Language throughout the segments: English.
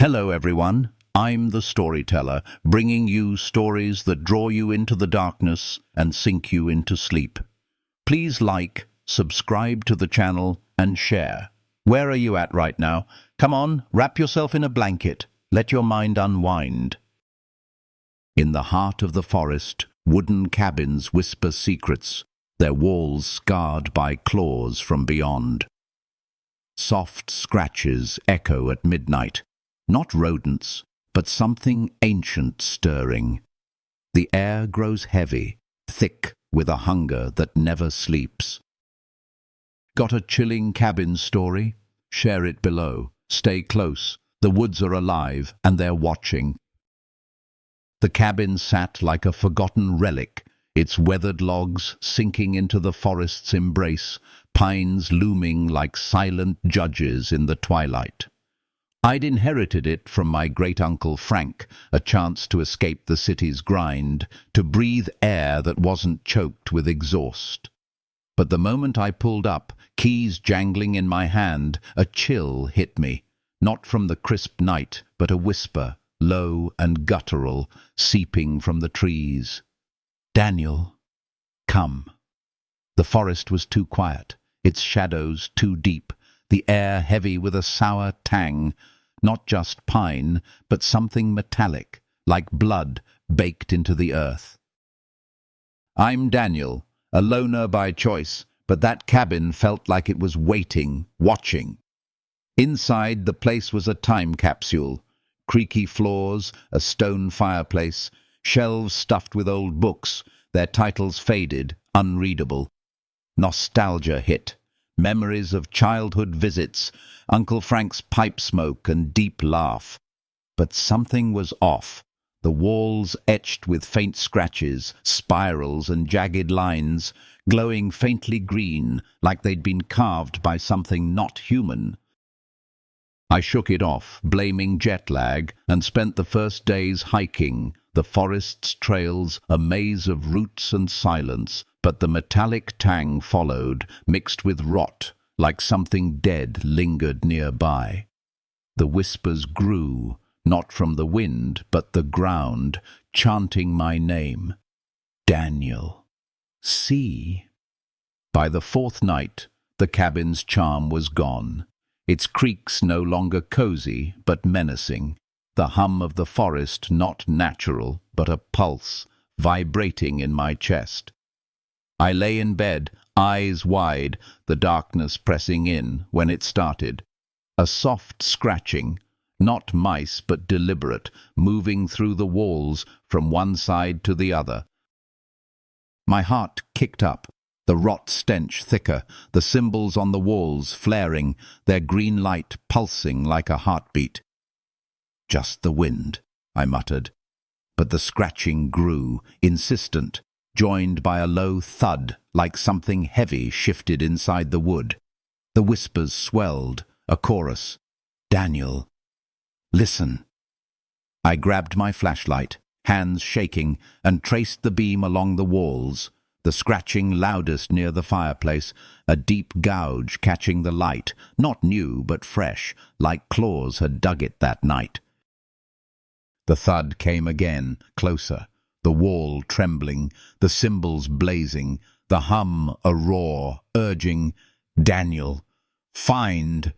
Hello everyone, I'm the Storyteller, bringing you stories that draw you into the darkness and sink you into sleep. Please like, subscribe to the channel and share. Where are you at right now? Come on, wrap yourself in a blanket. Let your mind unwind. In the heart of the forest, wooden cabins whisper secrets, their walls scarred by claws from beyond. Soft scratches echo at midnight. Not rodents, but something ancient stirring. The air grows heavy, thick with a hunger that never sleeps. Got a chilling cabin story? Share it below. Stay close. The woods are alive, and they're watching. The cabin sat like a forgotten relic, its weathered logs sinking into the forest's embrace, pines looming like silent judges in the twilight. I'd inherited it from my great-uncle Frank, a chance to escape the city's grind, to breathe air that wasn't choked with exhaust. But the moment I pulled up, keys jangling in my hand, a chill hit me, not from the crisp night, but a whisper, low and guttural, seeping from the trees. "Daniel, come." The forest was too quiet, its shadows too deep, the air heavy with a sour tang, not just pine, but something metallic, like blood baked into the earth. I'm Daniel, a loner by choice, but that cabin felt like it was waiting, watching. Inside, the place was a time capsule. Creaky floors, a stone fireplace, shelves stuffed with old books, their titles faded, unreadable. Nostalgia hit. Memories of childhood visits, Uncle Frank's pipe smoke and deep laugh. But something was off. The walls etched with faint scratches, spirals and jagged lines, glowing faintly green, like they'd been carved by something not human. I shook it off, blaming jet lag, and spent the first days hiking, the forest's trails, a maze of roots and silence. But the metallic tang followed, mixed with rot, like something dead lingered nearby. The whispers grew, not from the wind, but the ground, chanting my name. Daniel. See? By the fourth night, the cabin's charm was gone. Its creaks no longer cozy, but menacing. The hum of the forest not natural, but a pulse, vibrating in my chest. I lay in bed, eyes wide, the darkness pressing in, when it started. A soft scratching, not mice but deliberate, moving through the walls from one side to the other. My heart kicked up, the rot stench thicker, the symbols on the walls flaring, their green light pulsing like a heartbeat. "Just the wind," I muttered. But the scratching grew, insistent, joined by a low thud, like something heavy shifted inside the wood. The whispers swelled, a chorus. "Daniel, listen." I grabbed my flashlight, hands shaking, and traced the beam along the walls, the scratching loudest near the fireplace, a deep gouge catching the light, not new but fresh, like claws had dug it that night. The thud came again, closer. The wall trembling, the symbols blazing, the hum a roar, urging, "Daniel, find!"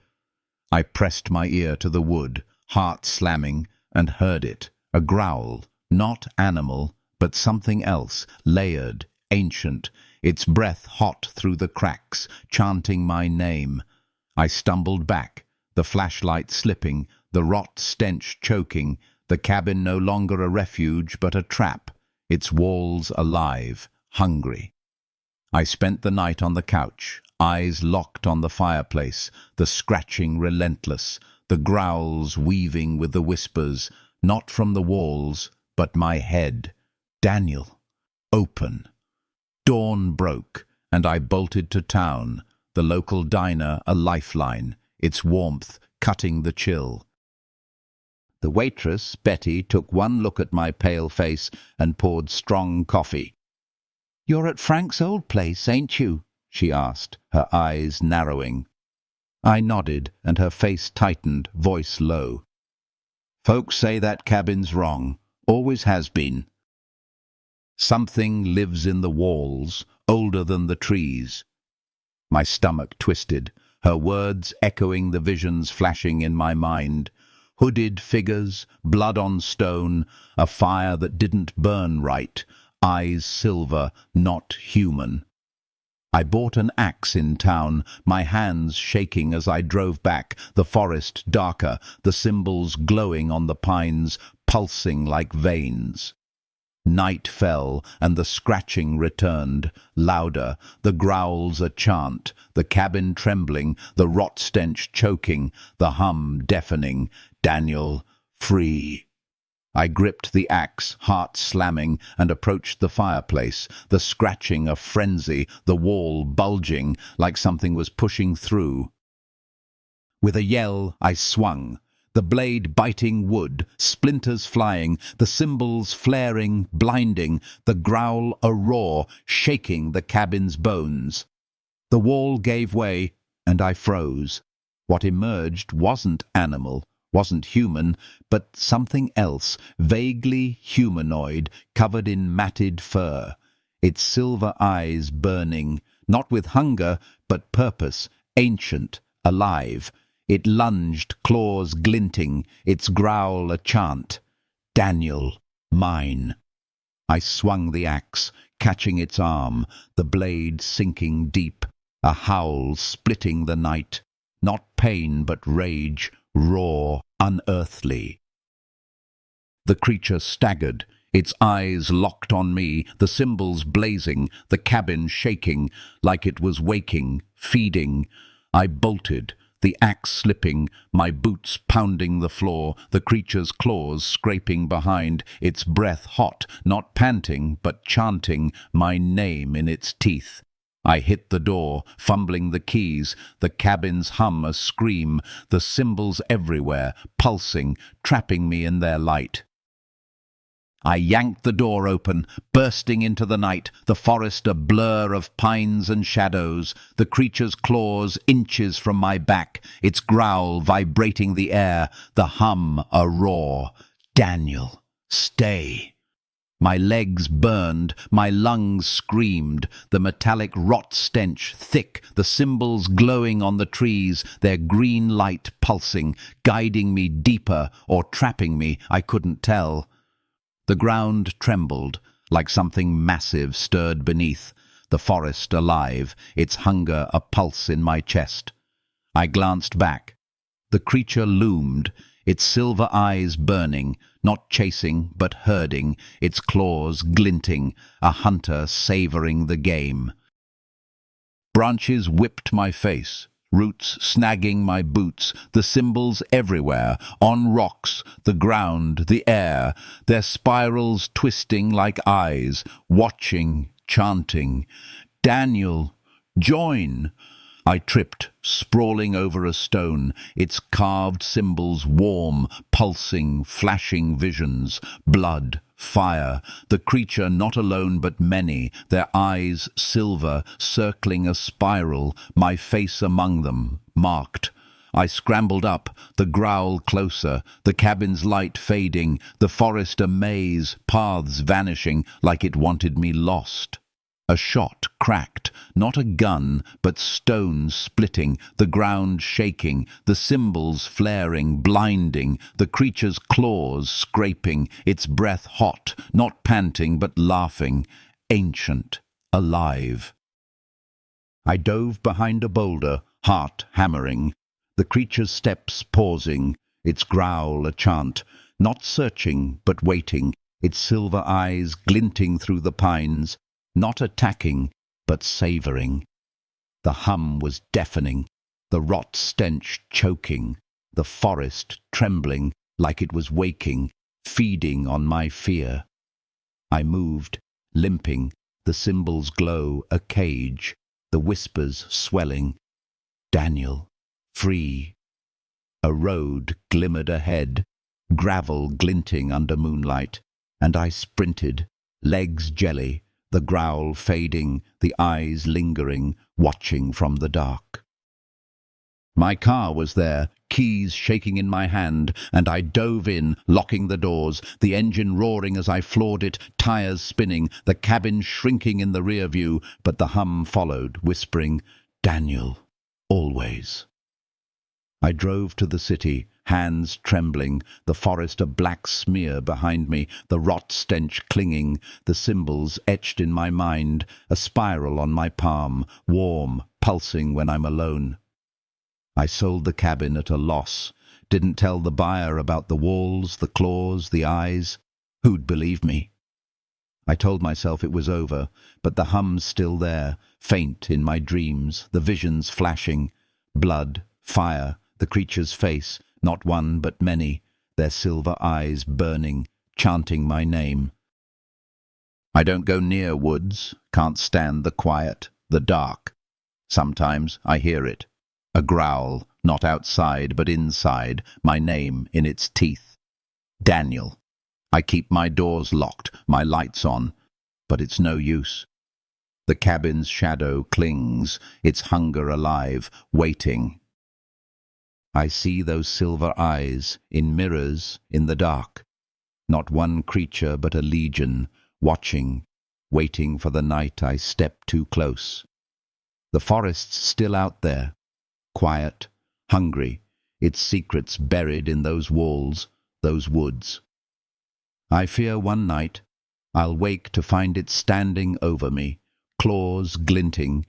I pressed my ear to the wood, heart slamming, and heard it, a growl, not animal, but something else, layered, ancient, its breath hot through the cracks, chanting my name. I stumbled back, the flashlight slipping, the rot stench choking, the cabin no longer a refuge but a trap, its walls alive, hungry. I spent the night on the couch, eyes locked on the fireplace, the scratching relentless, the growls weaving with the whispers, not from the walls, but my head. "Daniel, open." Dawn broke, and I bolted to town, the local diner a lifeline, its warmth cutting the chill. The waitress, Betty, took one look at my pale face and poured strong coffee. "You're at Frank's old place, ain't you?" she asked, her eyes narrowing. I nodded, and her face tightened, voice low. Folks say that cabin's wrong. Always has been. Something lives in the walls, older than the trees. My stomach twisted, her words echoing the visions flashing in my mind. Hooded figures, blood on stone, a fire that didn't burn right, eyes silver, not human. I bought an axe in town, my hands shaking as I drove back, the forest darker, the symbols glowing on the pines, pulsing like veins. Night fell, and the scratching returned, louder, the growls a chant, the cabin trembling, the rot stench choking, the hum deafening. Daniel, free. I gripped the axe, heart slamming, and approached the fireplace, the scratching a frenzy, the wall bulging, like something was pushing through. With a yell, I swung, the blade biting wood, splinters flying, the cymbals flaring, blinding, the growl a roar, shaking the cabin's bones. The wall gave way, and I froze. What emerged wasn't animal, wasn't human, but something else, vaguely humanoid, covered in matted fur. Its silver eyes burning, not with hunger, but purpose, ancient, alive. It lunged, claws glinting, its growl a chant. Daniel, mine. I swung the axe, catching its arm, the blade sinking deep, a howl splitting the night. Not pain, but rage, raw, unearthly. The creature staggered, its eyes locked on me, the cymbals blazing, the cabin shaking, like it was waking, feeding. I bolted, the axe slipping, my boots pounding the floor, the creature's claws scraping behind, its breath hot, not panting, but chanting my name in its teeth. I hit the door, fumbling the keys, the cabin's hum a scream, the cymbals everywhere, pulsing, trapping me in their light. I yanked the door open, bursting into the night, the forest a blur of pines and shadows, the creature's claws inches from my back, its growl vibrating the air, the hum a roar. Daniel, stay. My legs burned, my lungs screamed, the metallic rot stench thick, the cymbals glowing on the trees, their green light pulsing, guiding me deeper or trapping me, I couldn't tell. The ground trembled, like something massive stirred beneath, the forest alive, its hunger a pulse in my chest. I glanced back. The creature loomed, its silver eyes burning, not chasing but herding, its claws glinting, a hunter savoring the game. Branches whipped my face, roots snagging my boots, the cymbals everywhere, on rocks, the ground, the air, their spirals twisting like eyes, watching, chanting. Daniel, join! I tripped, sprawling over a stone, its carved symbols warm, pulsing, flashing visions, blood, fire, the creature not alone but many, their eyes silver, circling a spiral, my face among them, marked. I scrambled up, the growl closer, the cabin's light fading, the forest a maze, paths vanishing like it wanted me lost. A shot cracked, not a gun, but stones splitting, the ground shaking, the cymbals flaring, blinding, the creature's claws scraping, its breath hot, not panting but laughing, ancient, alive. I dove behind a boulder, heart hammering, the creature's steps pausing, its growl a chant, not searching but waiting, its silver eyes glinting through the pines, not attacking, but savouring. The hum was deafening, the rot stench choking, the forest trembling like it was waking, feeding on my fear. I moved, limping, the cymbals glow a cage, the whispers swelling. Daniel, free. A road glimmered ahead, gravel glinting under moonlight, and I sprinted, legs jelly, the growl fading, the eyes lingering, watching from the dark. My car was there, keys shaking in my hand, and I dove in, locking the doors, the engine roaring as I floored it, tires spinning, the cabin shrinking in the rear view, but the hum followed, whispering, "Daniel, always." I drove to the city, hands trembling, the forest a black smear behind me, the rot stench clinging, the symbols etched in my mind, a spiral on my palm, warm, pulsing when I'm alone. I sold the cabin at a loss, didn't tell the buyer about the walls, the claws, the eyes. Who'd believe me? I told myself it was over, but the hum's still there, faint in my dreams, the visions flashing. Blood, fire, the creature's face, not one but many, their silver eyes burning, chanting my name. I don't go near woods, can't stand the quiet, the dark. Sometimes I hear it. A growl, not outside but inside, my name in its teeth. Daniel. I keep my doors locked, my lights on, but it's no use. The cabin's shadow clings, its hunger alive, waiting. I see those silver eyes, in mirrors, in the dark. Not one creature but a legion, watching, waiting for the night I step too close. The forest's still out there, quiet, hungry, its secrets buried in those walls, those woods. I fear one night I'll wake to find it standing over me, claws glinting,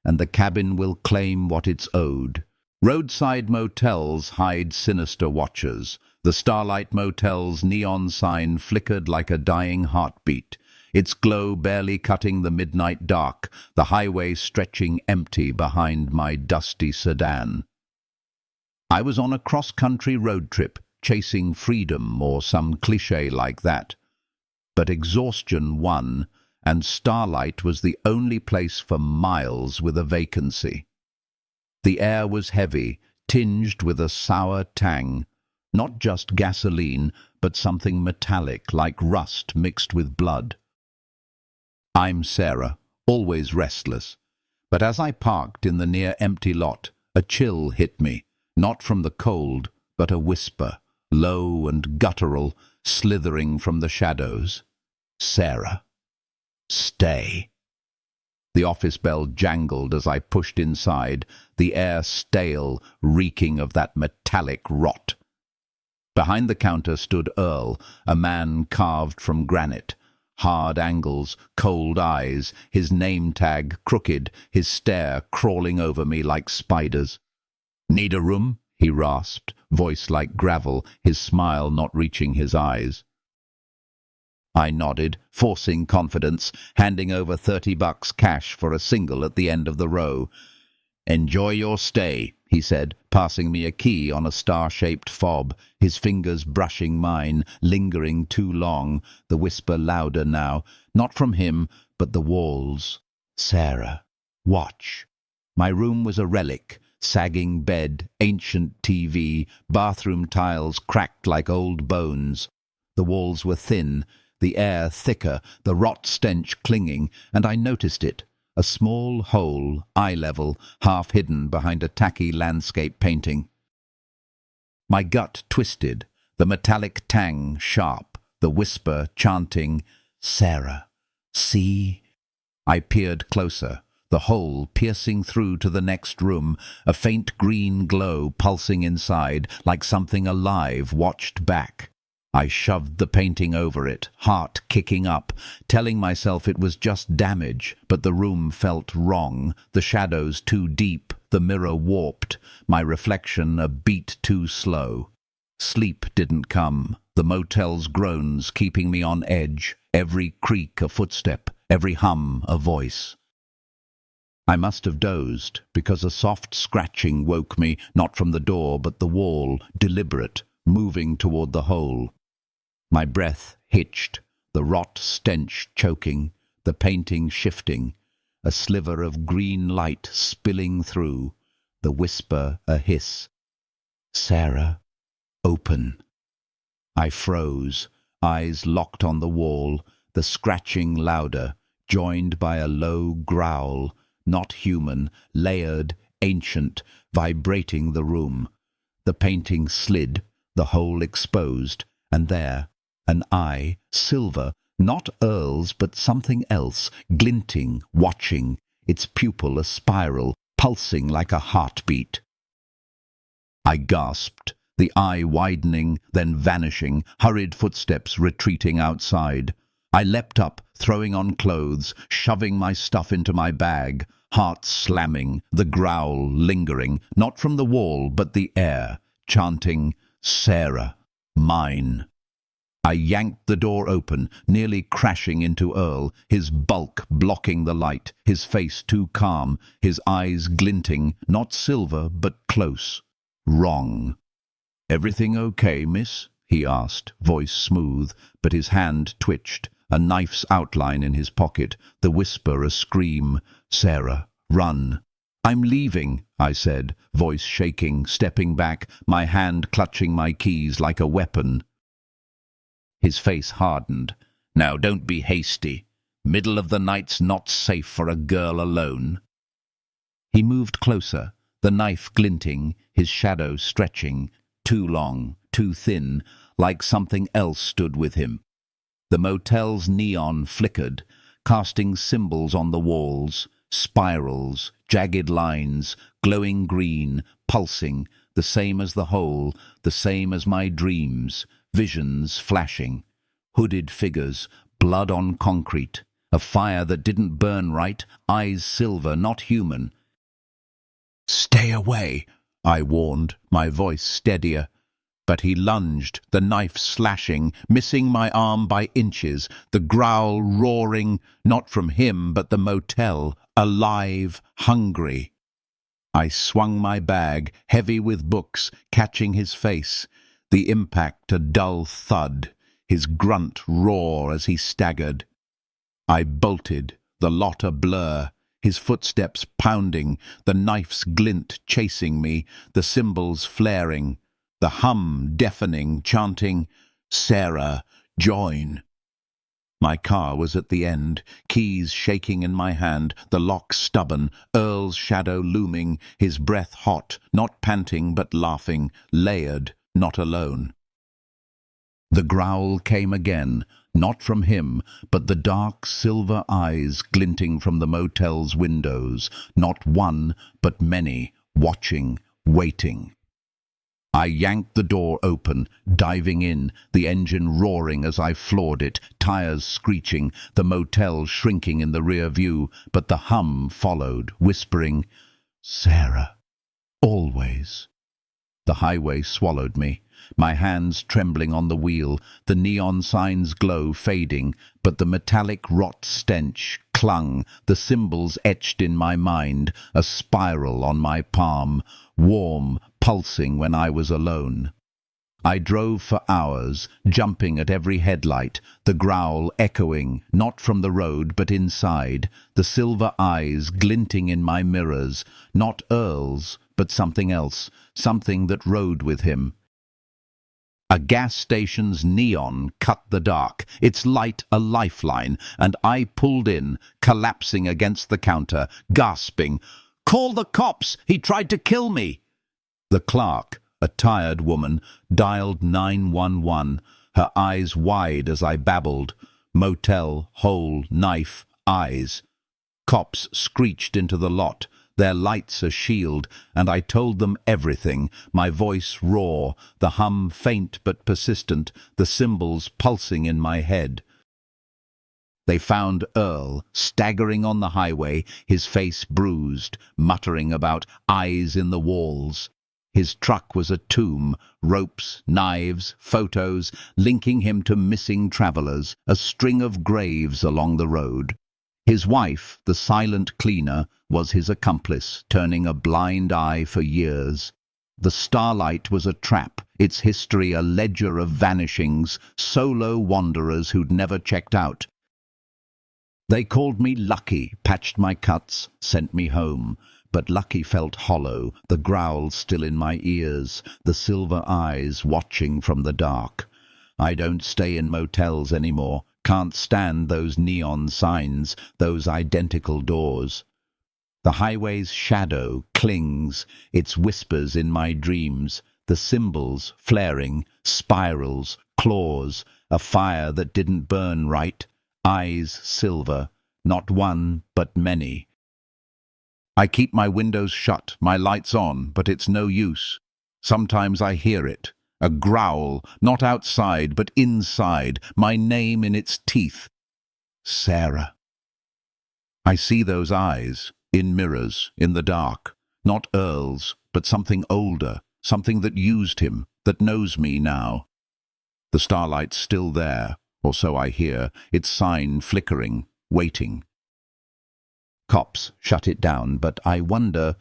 and the cabin will claim what it's owed. Roadside motels hide sinister watchers. The Starlight Motel's neon sign flickered like a dying heartbeat, its glow barely cutting the midnight dark, the highway stretching empty behind my dusty sedan. I was on a cross-country road trip, chasing freedom or some cliché like that. But exhaustion won, and Starlight was the only place for miles with a vacancy. The air was heavy, tinged with a sour tang, not just gasoline, but something metallic like rust mixed with blood. I'm Sarah, always restless, but as I parked in the near-empty lot, a chill hit me, not from the cold, but a whisper, low and guttural, slithering from the shadows. Sarah. Stay. The office bell jangled as I pushed inside, the air stale, reeking of that metallic rot. Behind the counter stood Earl, a man carved from granite. Hard angles, cold eyes, his name tag crooked, his stare crawling over me like spiders. "Need a room?" he rasped, voice like gravel, his smile not reaching his eyes. I nodded, forcing confidence, handing over $30 cash for a single at the end of the row. "Enjoy your stay," he said, passing me a key on a star-shaped fob, his fingers brushing mine, lingering too long, the whisper louder now, not from him, but the walls. "Sarah, watch." My room was a relic, sagging bed, ancient TV, bathroom tiles cracked like old bones. The walls were thin, the air thicker, the rot stench clinging, and I noticed it. A small hole, eye-level, half hidden behind a tacky landscape painting. My gut twisted, the metallic tang sharp, the whisper chanting, "Sarah, see?" I peered closer, the hole piercing through to the next room, a faint green glow pulsing inside, like something alive watched back. I shoved the painting over it, heart kicking up, telling myself it was just damage, but the room felt wrong, the shadows too deep, the mirror warped, my reflection a beat too slow. Sleep didn't come, the motel's groans keeping me on edge, every creak a footstep, every hum a voice. I must have dozed, because a soft scratching woke me, not from the door but the wall, deliberate, moving toward the hole. My breath hitched, the rot stench choking, the painting shifting, a sliver of green light spilling through, the whisper a hiss. "Sarah, open." I froze, eyes locked on the wall, the scratching louder, joined by a low growl, not human, layered, ancient, vibrating the room. The painting slid, the hole exposed, and there, an eye, silver, not Earl's but something else, glinting, watching, its pupil a spiral, pulsing like a heartbeat. I gasped, the eye widening, then vanishing, hurried footsteps retreating outside. I leapt up, throwing on clothes, shoving my stuff into my bag, heart slamming, the growl lingering, not from the wall but the air, chanting, "Sarah, mine." I yanked the door open, nearly crashing into Earl, his bulk blocking the light, his face too calm, his eyes glinting, not silver but close. Wrong. "Everything okay, miss?" he asked, voice smooth, but his hand twitched, a knife's outline in his pocket, the whisper a scream, "Sarah, run." "I'm leaving," I said, voice shaking, stepping back, my hand clutching my keys like a weapon. His face hardened. "Now don't be hasty. Middle of the night's not safe for a girl alone." He moved closer, the knife glinting, his shadow stretching, too long, too thin, like something else stood with him. The motel's neon flickered, casting symbols on the walls, spirals, jagged lines, glowing green, pulsing, the same as the hole, the same as my dreams, visions flashing, hooded figures, blood on concrete, a fire that didn't burn right, eyes silver, not human. "Stay away," I warned, my voice steadier. But he lunged, the knife slashing, missing my arm by inches, the growl roaring, not from him but the motel, alive, hungry. I swung my bag, heavy with books, catching his face, the impact a dull thud, his grunt roar as he staggered. I bolted, the lot a blur, his footsteps pounding, the knife's glint chasing me, the cymbals flaring, the hum deafening, chanting, "Sarah, join." My car was at the end, keys shaking in my hand, the lock stubborn, Earl's shadow looming, his breath hot, not panting but laughing, layered, not alone. The growl came again, not from him, but the dark silver eyes glinting from the motel's windows, not one, but many, watching, waiting. I yanked the door open, diving in, the engine roaring as I floored it, tires screeching, the motel shrinking in the rear view, but the hum followed, whispering, "Sarah, always." The highway swallowed me, my hands trembling on the wheel, the neon sign's glow fading, but the metallic rot stench clung, the symbols etched in my mind, a spiral on my palm, warm, pulsing when I was alone. I drove for hours, jumping at every headlight, the growl echoing, not from the road but inside, the silver eyes glinting in my mirrors, not Earl's, but something else, something that rode with him. A gas station's neon cut the dark, its light a lifeline, and I pulled in, collapsing against the counter, gasping, "Call the cops! He tried to kill me!" The clerk, a tired woman, dialed 911, her eyes wide as I babbled. Motel, hole, knife, eyes. Cops screeched into the lot, their lights a shield, and I told them everything, my voice raw, the hum faint but persistent, the cymbals pulsing in my head. They found Earl, staggering on the highway, his face bruised, muttering about eyes in the walls. His truck was a tomb, ropes, knives, photos, linking him to missing travelers, a string of graves along the road. His wife, the silent cleaner, was his accomplice, turning a blind eye for years. The starlight was a trap, its history a ledger of vanishings, solo wanderers who'd never checked out. They called me lucky, patched my cuts, sent me home. But Lucky felt hollow, the growl still in my ears, the silver eyes watching from the dark. I don't stay in motels anymore, can't stand those neon signs, those identical doors. The highway's shadow clings, its whispers in my dreams, The symbols flaring, spirals, claws, a fire that didn't burn right, eyes silver, not one but many. I keep my windows shut, my lights on, but it's no use. Sometimes I hear it, a growl, not outside but inside, my name in its teeth. Sarah. I see those eyes, in mirrors, in the dark, not Earl's, but something older, something that used him, that knows me now. The starlight's still there, or so I hear, its sign flickering, waiting. Cops shut it down, but I wonder,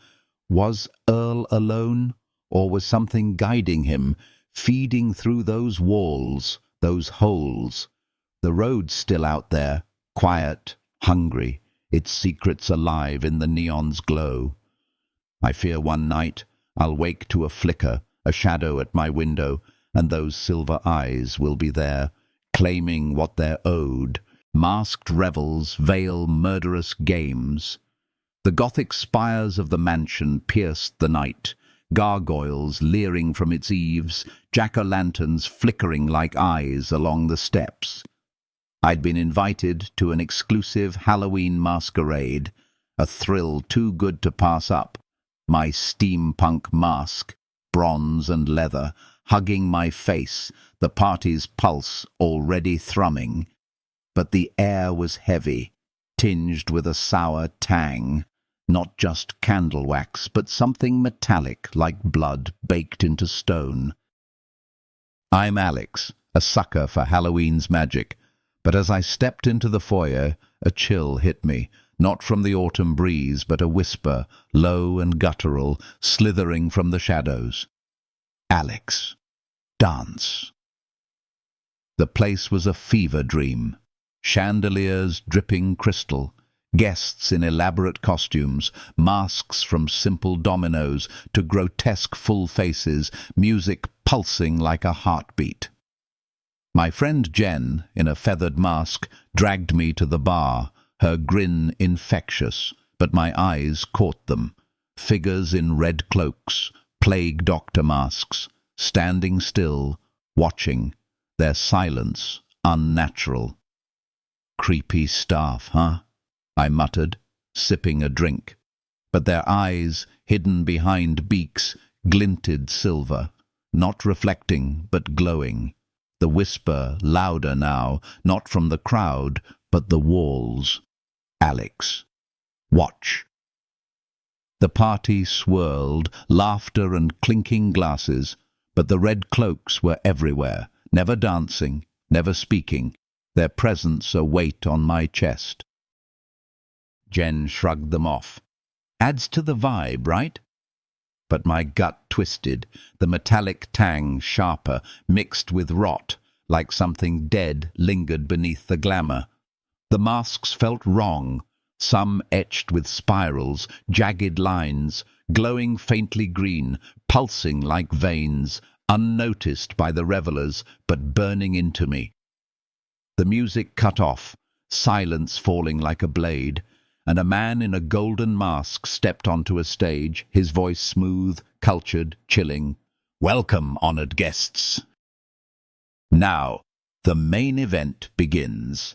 was Earl alone, or was something guiding him, feeding through those walls, those holes? The road's still out there, quiet, hungry, its secrets alive in the neon's glow. I fear one night I'll wake to a flicker, a shadow at my window, and those silver eyes will be there, claiming what they're owed. Masked revels veil murderous games. The Gothic spires of the mansion pierced the night, gargoyles leering from its eaves, jack-o'-lanterns flickering like eyes along the steps. I'd been invited to an exclusive Halloween masquerade, a thrill too good to pass up. My steampunk mask, bronze and leather, hugging my face, the party's pulse already thrumming. But the air was heavy, tinged with a sour tang, not just candle wax, but something metallic like blood baked into stone. I'm Alex, a sucker for Halloween's magic, but as I stepped into the foyer, a chill hit me, not from the autumn breeze, but a whisper, low and guttural, slithering from the shadows. Alex, dance. The place was a fever dream. Chandeliers dripping crystal, guests in elaborate costumes, masks from simple dominoes to grotesque full faces, music pulsing like a heartbeat. My friend Jen, in a feathered mask, dragged me to the bar, her grin infectious, but my eyes caught them. Figures in red cloaks, plague doctor masks, standing still, watching, their silence unnatural. Creepy staff, huh? I muttered, sipping a drink. But their eyes, hidden behind beaks, glinted silver, not reflecting but glowing. The whisper louder now, not from the crowd, but the walls. Alex, watch. The party swirled, laughter and clinking glasses, but the red cloaks were everywhere, never dancing, never speaking, their presence a weight on my chest. Jen shrugged them off. Adds to the vibe, right? But my gut twisted, the metallic tang sharper, mixed with rot, like something dead lingered beneath the glamour. The masks felt wrong, some etched with spirals, jagged lines, glowing faintly green, pulsing like veins, unnoticed by the revelers, but burning into me. The music cut off, silence falling like a blade, and a man in a golden mask stepped onto a stage, his voice smooth, cultured, chilling. Welcome, honored guests. Now, the main event begins.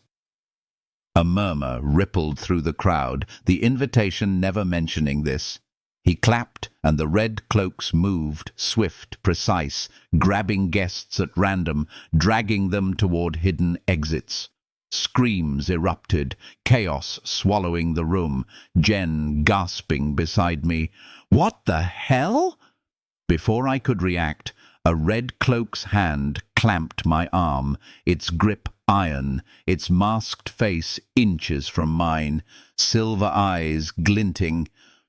A murmur rippled through the crowd, the invitation never mentioning this. He clapped, and the red cloaks moved, swift, precise, grabbing guests at random, dragging them toward hidden exits. Screams erupted, chaos swallowing the room, Jen gasping beside me. What the hell? Before I could react, a red cloak's hand clamped my arm, its grip iron, its masked face inches from mine, silver eyes glinting.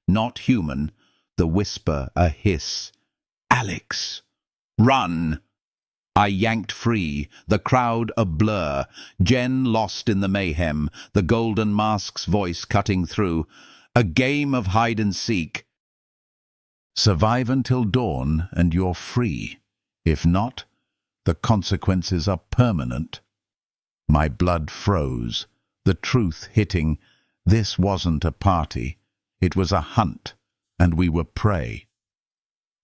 Not human, the whisper a hiss. Alex, run! I yanked free, the crowd a blur, Jen lost in the mayhem, the golden mask's voice cutting through. A game of hide and seek. Survive until dawn and you're free. If not, the consequences are permanent. My blood froze, the truth hitting. This wasn't a party. It was a hunt, and we were prey.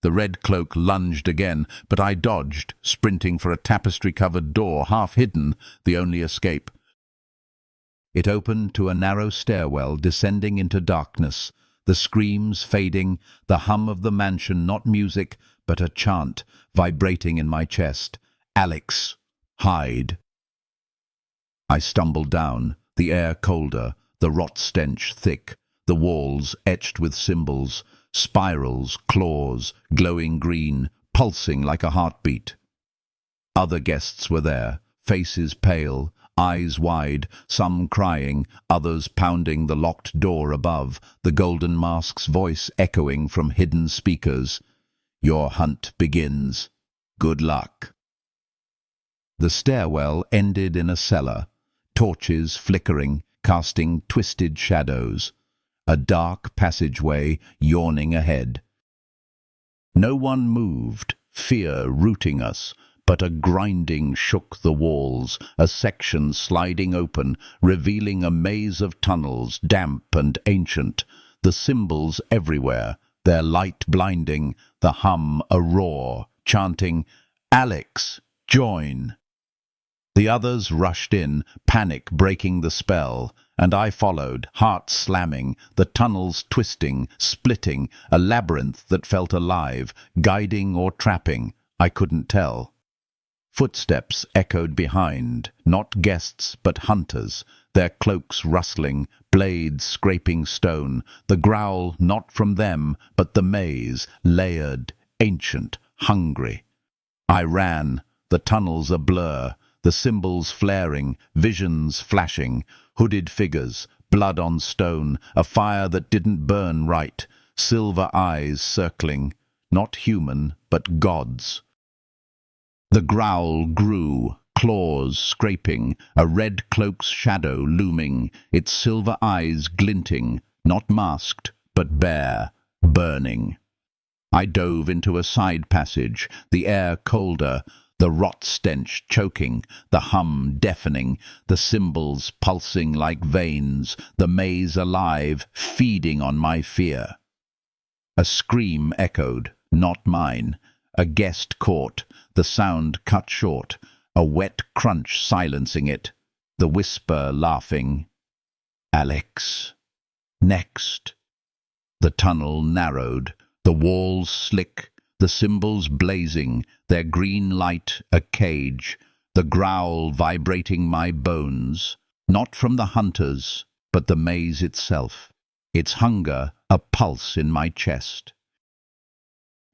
The red cloak lunged again, but I dodged, sprinting for a tapestry-covered door, half hidden, the only escape. It opened to a narrow stairwell descending into darkness, the screams fading, the hum of the mansion not music, but a chant, vibrating in my chest. "Alex, hide." I stumbled down, the air colder, the rot stench thick, the walls etched with symbols, spirals, claws, glowing green, pulsing like a heartbeat. Other guests were there, faces pale, eyes wide, some crying, others pounding the locked door above, the golden mask's voice echoing from hidden speakers. "Your hunt begins. Good luck." The stairwell ended in a cellar, torches flickering, casting twisted shadows, a dark passageway yawning ahead. No one moved, fear rooting us, but a grinding shook the walls, a section sliding open, revealing a maze of tunnels, damp and ancient, the symbols everywhere, their light blinding, the hum a roar, chanting, "Alex, join." The others rushed in, panic breaking the spell, and I followed, heart slamming, the tunnels twisting, splitting, a labyrinth that felt alive, guiding or trapping, I couldn't tell. Footsteps echoed behind, not guests but hunters, their cloaks rustling, blades scraping stone, the growl not from them, but the maze, layered, ancient, hungry. I ran, the tunnels a blur, the symbols flaring, visions flashing, hooded figures, blood on stone, a fire that didn't burn right, silver eyes circling, not human, but gods. The growl grew, claws scraping, a red cloak's shadow looming, its silver eyes glinting, not masked, but bare, burning. I dove into a side passage, the air colder, the rot stench choking, the hum deafening, the symbols pulsing like veins, the maze alive, feeding on my fear. A scream echoed, not mine, a guest caught, the sound cut short, a wet crunch silencing it, the whisper laughing, "Alex, next." The tunnel narrowed, the walls slick, the symbols blazing, their green light a cage, the growl vibrating my bones, not from the hunters, but the maze itself, its hunger a pulse in my chest.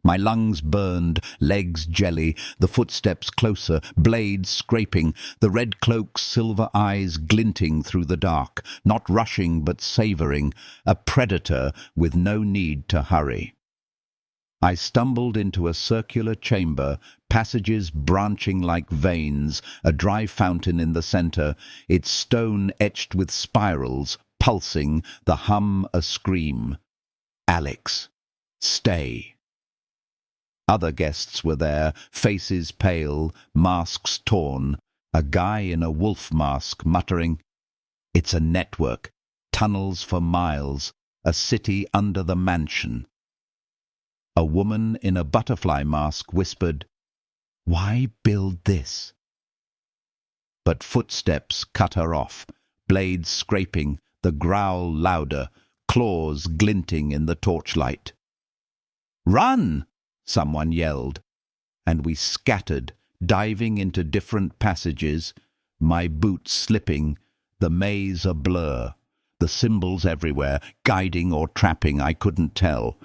My lungs burned, legs jelly, the footsteps closer, blades scraping, the red cloak's silver eyes glinting through the dark, not rushing but savouring, a predator with no need to hurry. I stumbled into a circular chamber, passages branching like veins, a dry fountain in the centre, its stone etched with spirals, pulsing, the hum a scream. "Alex, stay." Other guests were there, faces pale, masks torn, a guy in a wolf mask muttering, "It's a network, tunnels for miles, a city under the mansion." A woman in a butterfly mask whispered, "Why build this?" But footsteps cut her off, blades scraping, the growl louder, claws glinting in the torchlight. "Run!" someone yelled, and we scattered, diving into different passages, my boots slipping, the maze a blur, the symbols everywhere, guiding or trapping, I couldn't tell.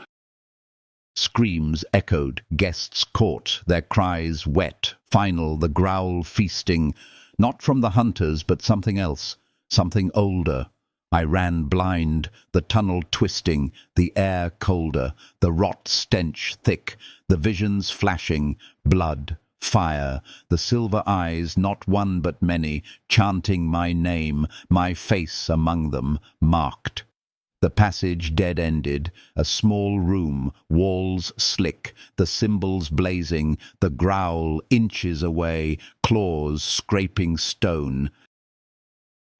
Screams echoed, guests caught, their cries wet, final, the growl feasting, not from the hunters but something else, something older. I ran blind, the tunnel twisting, the air colder, the rot stench thick, the visions flashing, blood, fire, the silver eyes, not one but many, chanting my name, my face among them, marked. The passage dead-ended, a small room, walls slick, the symbols blazing, the growl inches away, claws scraping stone.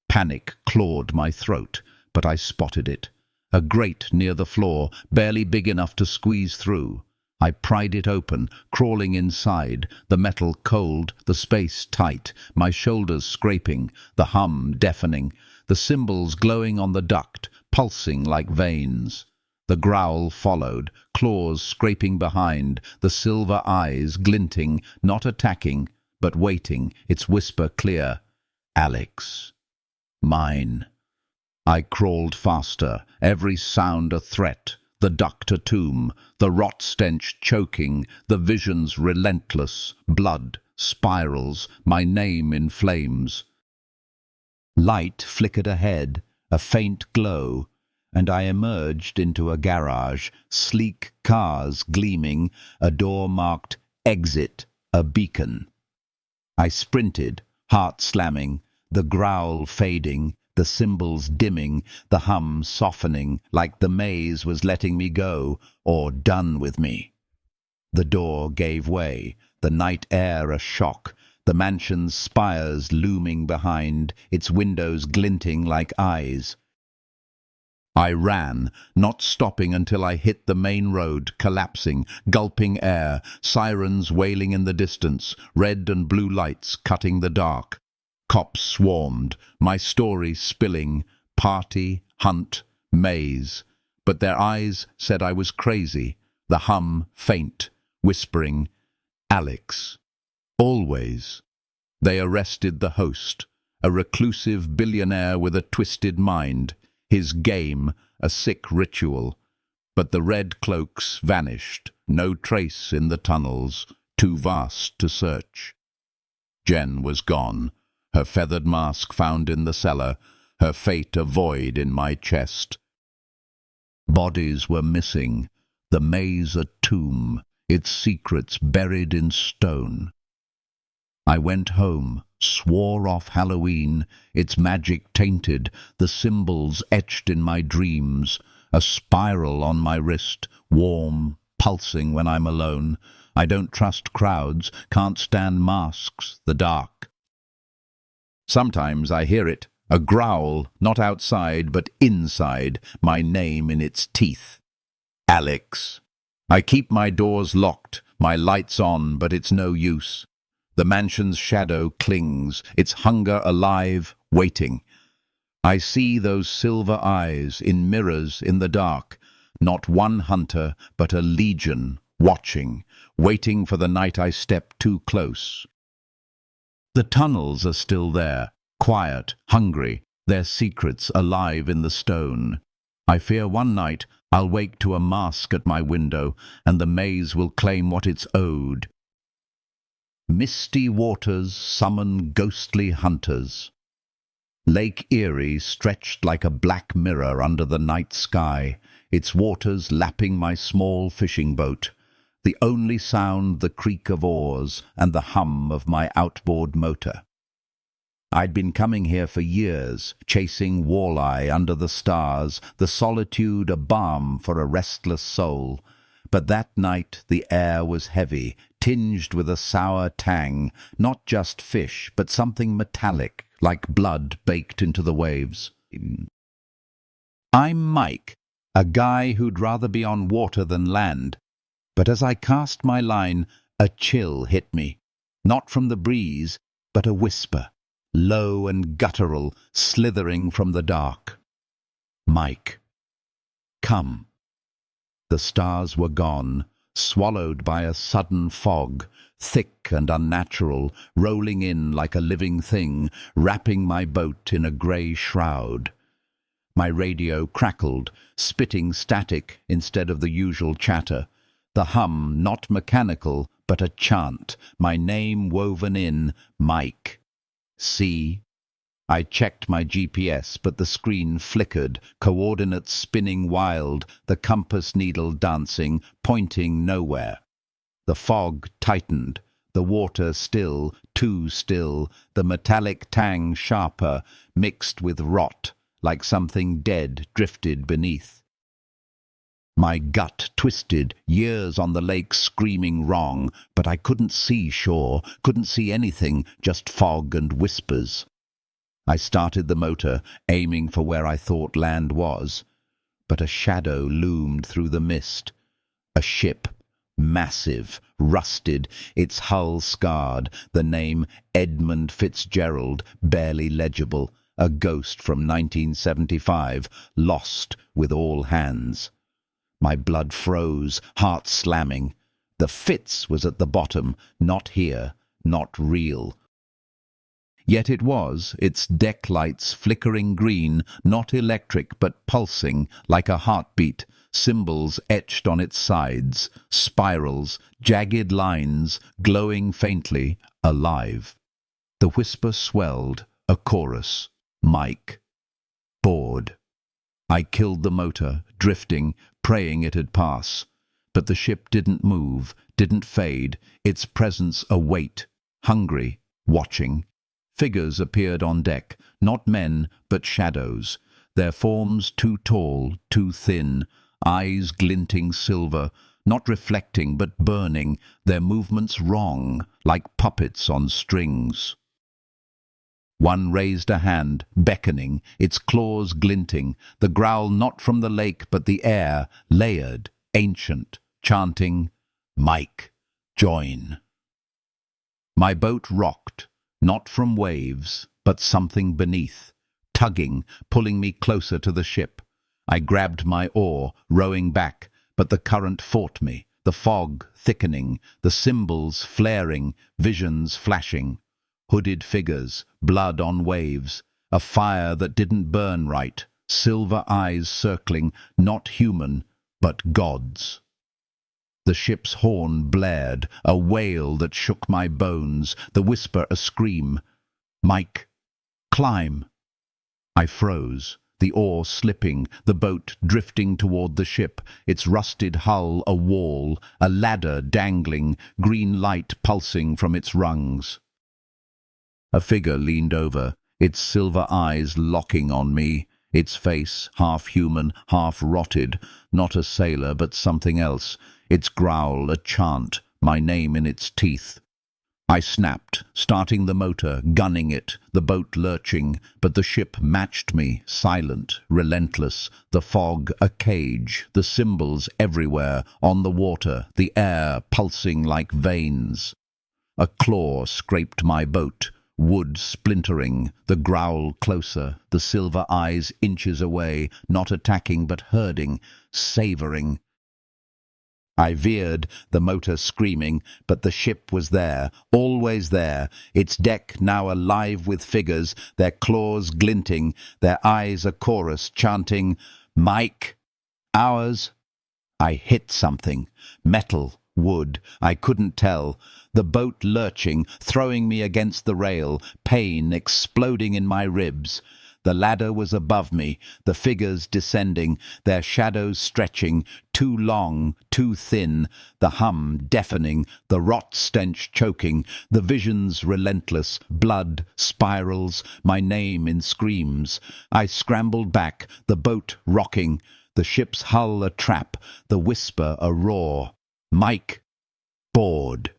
Panic clawed my throat, but I spotted it. A grate near the floor, barely big enough to squeeze through. I pried it open, crawling inside, the metal cold, the space tight, my shoulders scraping, the hum deafening, the symbols glowing on the duct, pulsing like veins. The growl followed, claws scraping behind, the silver eyes glinting, not attacking, but waiting, its whisper clear. Alex. Mine. I crawled faster, every sound a threat, the duct a tomb, the rot stench choking, the visions relentless, blood, spirals, my name in flames. Light flickered ahead, a faint glow, and I emerged into a garage, sleek cars gleaming, a door marked Exit, a beacon. I sprinted, heart slamming, the growl fading, the symbols dimming, the hum softening, like the maze was letting me go, or done with me. The door gave way, the night air a shock, the mansion's spires looming behind, its windows glinting like eyes. I ran, not stopping until I hit the main road, collapsing, gulping air, sirens wailing in the distance, red and blue lights cutting the dark. Cops swarmed, my story spilling, party, hunt, maze. But their eyes said I was crazy, the hum faint, whispering, Alex. Always. They arrested the host, a reclusive billionaire with a twisted mind, his game a sick ritual. But the red cloaks vanished, no trace in the tunnels, too vast to search. Jen was gone, her feathered mask found in the cellar, her fate a void in my chest. Bodies were missing, the maze a tomb, its secrets buried in stone. I went home, swore off Halloween, its magic tainted, the symbols etched in my dreams, a spiral on my wrist, warm, pulsing when I'm alone. I don't trust crowds, can't stand masks, the dark. Sometimes I hear it, a growl, not outside but inside, my name in its teeth. Alex. I keep my doors locked, my lights on, but it's no use. The mansion's shadow clings, its hunger alive, waiting. I see those silver eyes in mirrors in the dark, not one hunter, but a legion, watching, waiting for the night I step too close. The tunnels are still there, quiet, hungry, their secrets alive in the stone. I fear one night I'll wake to a mask at my window, and the maze will claim what it's owed. Misty waters summon ghostly hunters. Lake Erie stretched like a black mirror under the night sky, its waters lapping my small fishing boat. The only sound the creak of oars and the hum of my outboard motor. I'd been coming here for years, chasing walleye under the stars, the solitude a balm for a restless soul. But that night the air was heavy, tinged with a sour tang, not just fish, but something metallic, like blood baked into the waves. I'm Mike, a guy who'd rather be on water than land. But as I cast my line, a chill hit me, not from the breeze, but a whisper, low and guttural, slithering from the dark. Mike, come. The stars were gone, swallowed by a sudden fog, thick and unnatural, rolling in like a living thing, wrapping my boat in a grey shroud. My radio crackled, spitting static instead of the usual chatter. The hum, not mechanical, but a chant, my name woven in, Mike. See? I checked my GPS, but the screen flickered, coordinates spinning wild, the compass needle dancing, pointing nowhere. The fog tightened, the water still, too still, the metallic tang sharper, mixed with rot, like something dead drifted beneath. My gut twisted, years on the lake screaming wrong, but I couldn't see shore, couldn't see anything, just fog and whispers. I started the motor, aiming for where I thought land was, but a shadow loomed through the mist. A ship, Massive, rusted, its hull scarred, the name Edmund Fitzgerald barely legible, a ghost from 1975, lost with all hands. My blood froze, heart slamming. The Fitz was at the bottom, not here, not real. Yet it was, its deck lights flickering green, not electric but pulsing like a heartbeat, symbols etched on its sides, spirals, jagged lines, glowing faintly, alive. The whisper swelled, a chorus. Mike. Bored. I killed the motor, drifting, praying it'd pass. But the ship didn't move, didn't fade, its presence a weight, hungry, watching. Figures appeared on deck, not men, but shadows, their forms too tall, too thin, eyes glinting silver, not reflecting but burning, their movements wrong, like puppets on strings. One raised a hand, beckoning, its claws glinting, the growl not from the lake but the air, layered, ancient, chanting, "Mike, join." My boat rocked, not from waves, but something beneath, tugging, pulling me closer to the ship. I grabbed my oar, rowing back, but the current fought me, the fog thickening, the symbols flaring, visions flashing. Hooded figures, blood on waves, a fire that didn't burn right, silver eyes circling, not human, but gods. The ship's horn blared, a wail that shook my bones, the whisper a scream. "Mike, climb." I froze, the oar slipping, the boat drifting toward the ship, its rusted hull a wall, a ladder dangling, green light pulsing from its rungs. A figure leaned over, its silver eyes locking on me, its face half human, half rotted, not a sailor but something else, its growl a chant, my name in its teeth. I snapped, starting the motor, gunning it, the boat lurching, but the ship matched me, silent, relentless, the fog a cage, the symbols everywhere, on the water, the air pulsing like veins. A claw scraped my boat, wood splintering, the growl closer, the silver eyes inches away, not attacking but herding, savouring. I veered, the motor screaming, but the ship was there, always there, its deck now alive with figures, their claws glinting, their eyes a chorus chanting, "Mike, ours." I hit something, metal, wood, I couldn't tell, the boat lurching, throwing me against the rail, pain exploding in my ribs. The ladder was above me, the figures descending, their shadows stretching, too long, too thin, the hum deafening, the rot stench choking, the visions relentless, blood, spirals, my name in screams. I scrambled back, the boat rocking, the ship's hull a trap, the whisper a roar. Mike, bored.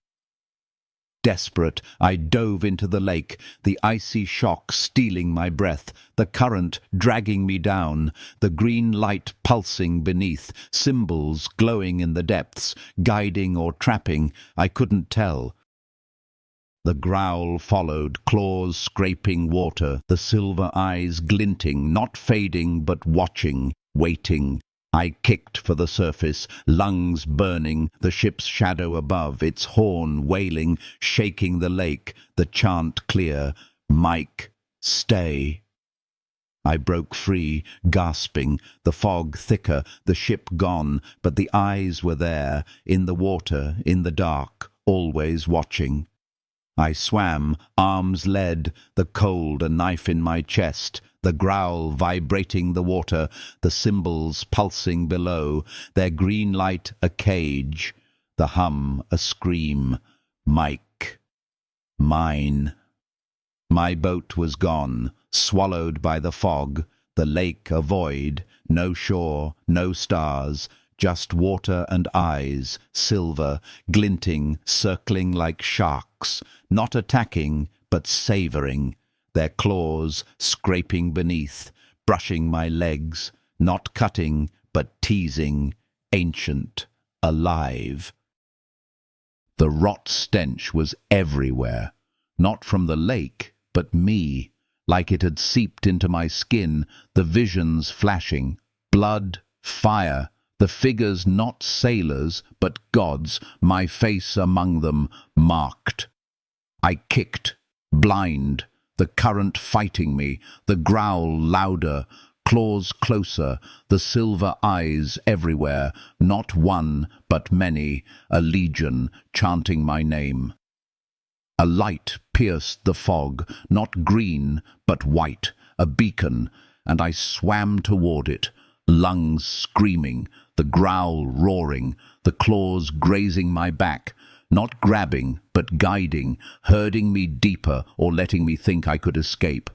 Desperate, I dove into the lake, the icy shock stealing my breath, the current dragging me down, the green light pulsing beneath, symbols glowing in the depths, guiding or trapping, I couldn't tell. The growl followed, claws scraping water, the silver eyes glinting, not fading but watching, waiting. I kicked for the surface, lungs burning, the ship's shadow above, its horn wailing, shaking the lake, the chant clear, "Mike, stay." I broke free, gasping, the fog thicker, the ship gone, but the eyes were there, in the water, in the dark, always watching. I swam, arms lead, the cold a knife in my chest, the growl vibrating the water, the symbols pulsing below, their green light a cage, the hum a scream. Mike. Mine. My boat was gone, swallowed by the fog, the lake a void, no shore, no stars, just water and eyes, silver, glinting, circling like sharks, not attacking, but savouring, their claws scraping beneath, brushing my legs, not cutting, but teasing, ancient, alive. The rot stench was everywhere, not from the lake, but me, like it had seeped into my skin, the visions flashing, blood, fire, the figures not sailors, but gods, my face among them, marked. I kicked, blind, the current fighting me, the growl louder, claws closer, the silver eyes everywhere, not one, but many, a legion, chanting my name. A light pierced the fog, not green, but white, a beacon, and I swam toward it, lungs screaming, the growl roaring, the claws grazing my back, not grabbing, but guiding, herding me deeper or letting me think I could escape.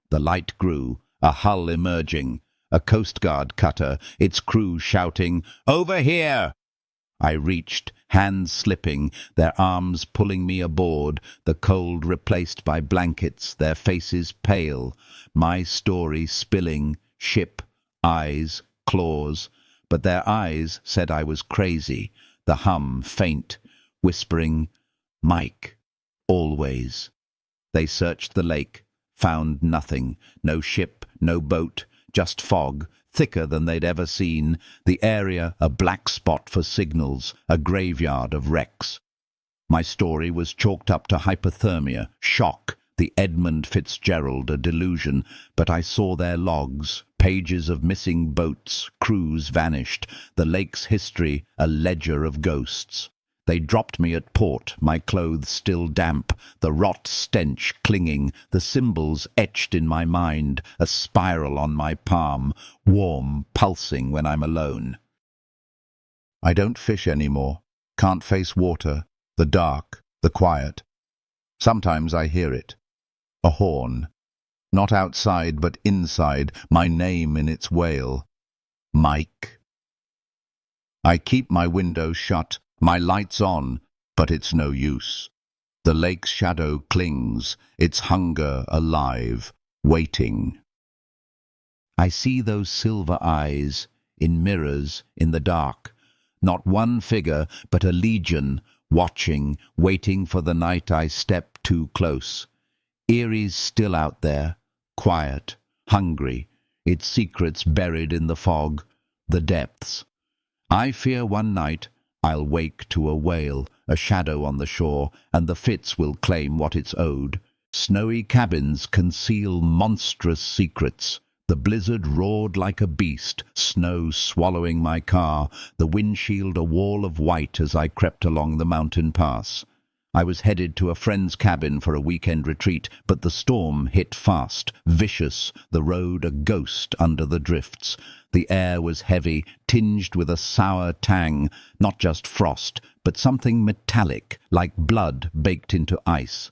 The light grew, a hull emerging, a Coast Guard cutter, its crew shouting, "Over here!" I reached, hands slipping, their arms pulling me aboard, the cold replaced by blankets, their faces pale, my story spilling, ship, eyes, claws, but their eyes said I was crazy, the hum faint, whispering, "Mike, always." They searched the lake, found nothing, no ship, no boat, just fog, thicker than they'd ever seen, the area a black spot for signals, a graveyard of wrecks. My story was chalked up to hypothermia, shock, the Edmund Fitzgerald a delusion, but I saw their logs, pages of missing boats, crews vanished, the lake's history a ledger of ghosts. They dropped me at port, my clothes still damp, the rot stench clinging, the symbols etched in my mind, a spiral on my palm, warm, pulsing when I'm alone. I don't fish anymore, can't face water, the dark, the quiet. Sometimes I hear it. A horn. Not outside, but inside, my name in its wail. Mike. I keep my window shut, my lights on, but it's no use. The lake's shadow clings, its hunger alive, waiting. I see those silver eyes, in mirrors, in the dark. Not one figure, but a legion, watching, waiting for the night I step too close. Erie's still out there, quiet, hungry, its secrets buried in the fog, the depths. I fear one night I'll wake to a whale, a shadow on the shore, and the Fitz will claim what it's owed. Snowy cabins conceal monstrous secrets. The blizzard roared like a beast, snow swallowing my car, the windshield a wall of white as I crept along the mountain pass. I was headed to a friend's cabin for a weekend retreat, but the storm hit fast, vicious, the road a ghost under the drifts. The air was heavy, tinged with a sour tang, not just frost, but something metallic, like blood baked into ice.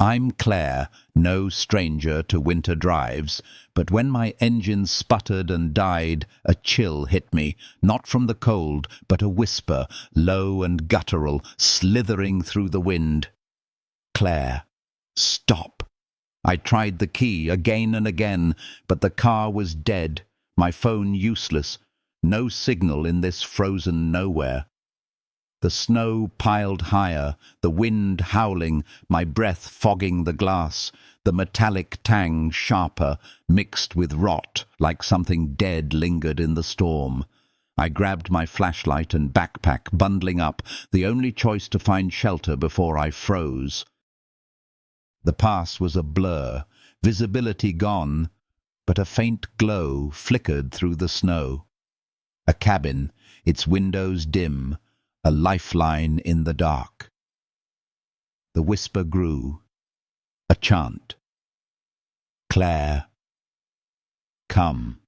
I'm Claire, no stranger to winter drives, but when my engine sputtered and died, a chill hit me, not from the cold, but a whisper, low and guttural, slithering through the wind. Claire, stop. I tried the key again and again, but the car was dead, my phone useless, no signal in this frozen nowhere. The snow piled higher, the wind howling, my breath fogging the glass, the metallic tang sharper, mixed with rot, like something dead lingered in the storm. I grabbed my flashlight and backpack, bundling up, the only choice to find shelter before I froze. The pass was a blur, visibility gone, but a faint glow flickered through the snow. A cabin, its windows dim, a lifeline in the dark. The whisper grew, a chant. Claire, come.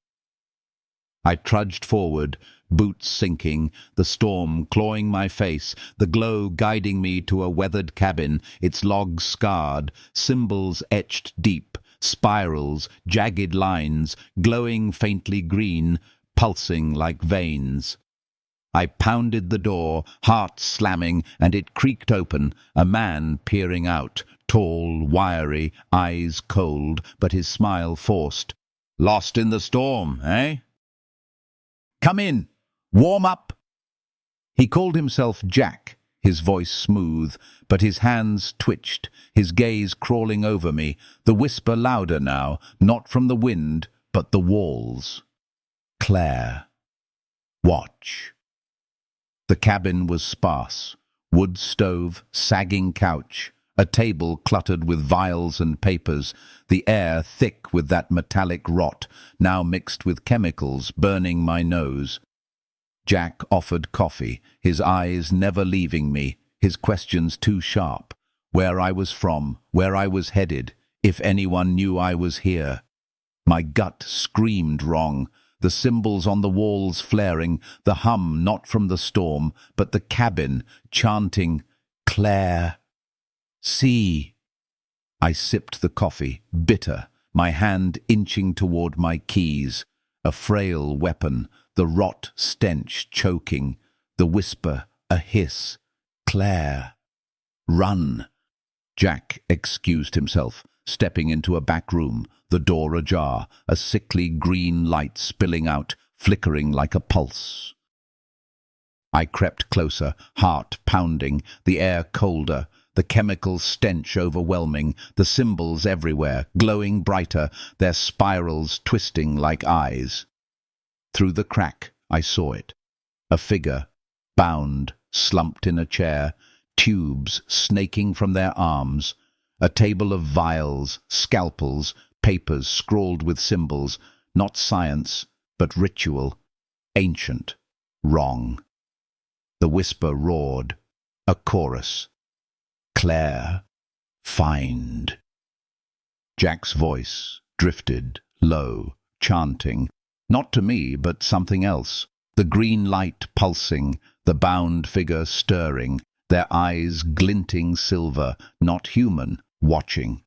I trudged forward, boots sinking, the storm clawing my face, the glow guiding me to a weathered cabin, its logs scarred, symbols etched deep, spirals, jagged lines, glowing faintly green, pulsing like veins. I pounded the door, heart slamming, and it creaked open, a man peering out, tall, wiry, eyes cold, but his smile forced. Lost in the storm, eh? Come in. Warm up. He called himself Jack, his voice smooth, but his hands twitched, his gaze crawling over me, the whisper louder now, not from the wind, but the walls. Claire. Watch. The cabin was sparse. Wood stove, sagging couch, a table cluttered with vials and papers, the air thick with that metallic rot, now mixed with chemicals, burning my nose. Jack offered coffee, his eyes never leaving me, his questions too sharp. Where I was from, where I was headed, if anyone knew I was here. My gut screamed wrong, the symbols on the walls flaring, the hum not from the storm, but the cabin, chanting, Claire. See. I sipped the coffee, bitter, my hand inching toward my keys. A frail weapon, the rot stench choking, the whisper, a hiss. Claire. Run. Jack excused himself, stepping into a back room, the door ajar, a sickly green light spilling out, flickering like a pulse. I crept closer, heart pounding, the air colder, the chemical stench overwhelming, the symbols everywhere, glowing brighter, their spirals twisting like eyes. Through the crack, I saw it. A figure, bound, slumped in a chair, tubes snaking from their arms, a table of vials, scalpels, papers scrawled with symbols, not science, but ritual, ancient, wrong. The whisper roared, a chorus. Claire, find. Jack's voice drifted, low, chanting, not to me, but something else. The green light pulsing, the bound figure stirring, their eyes glinting silver, not human, watching.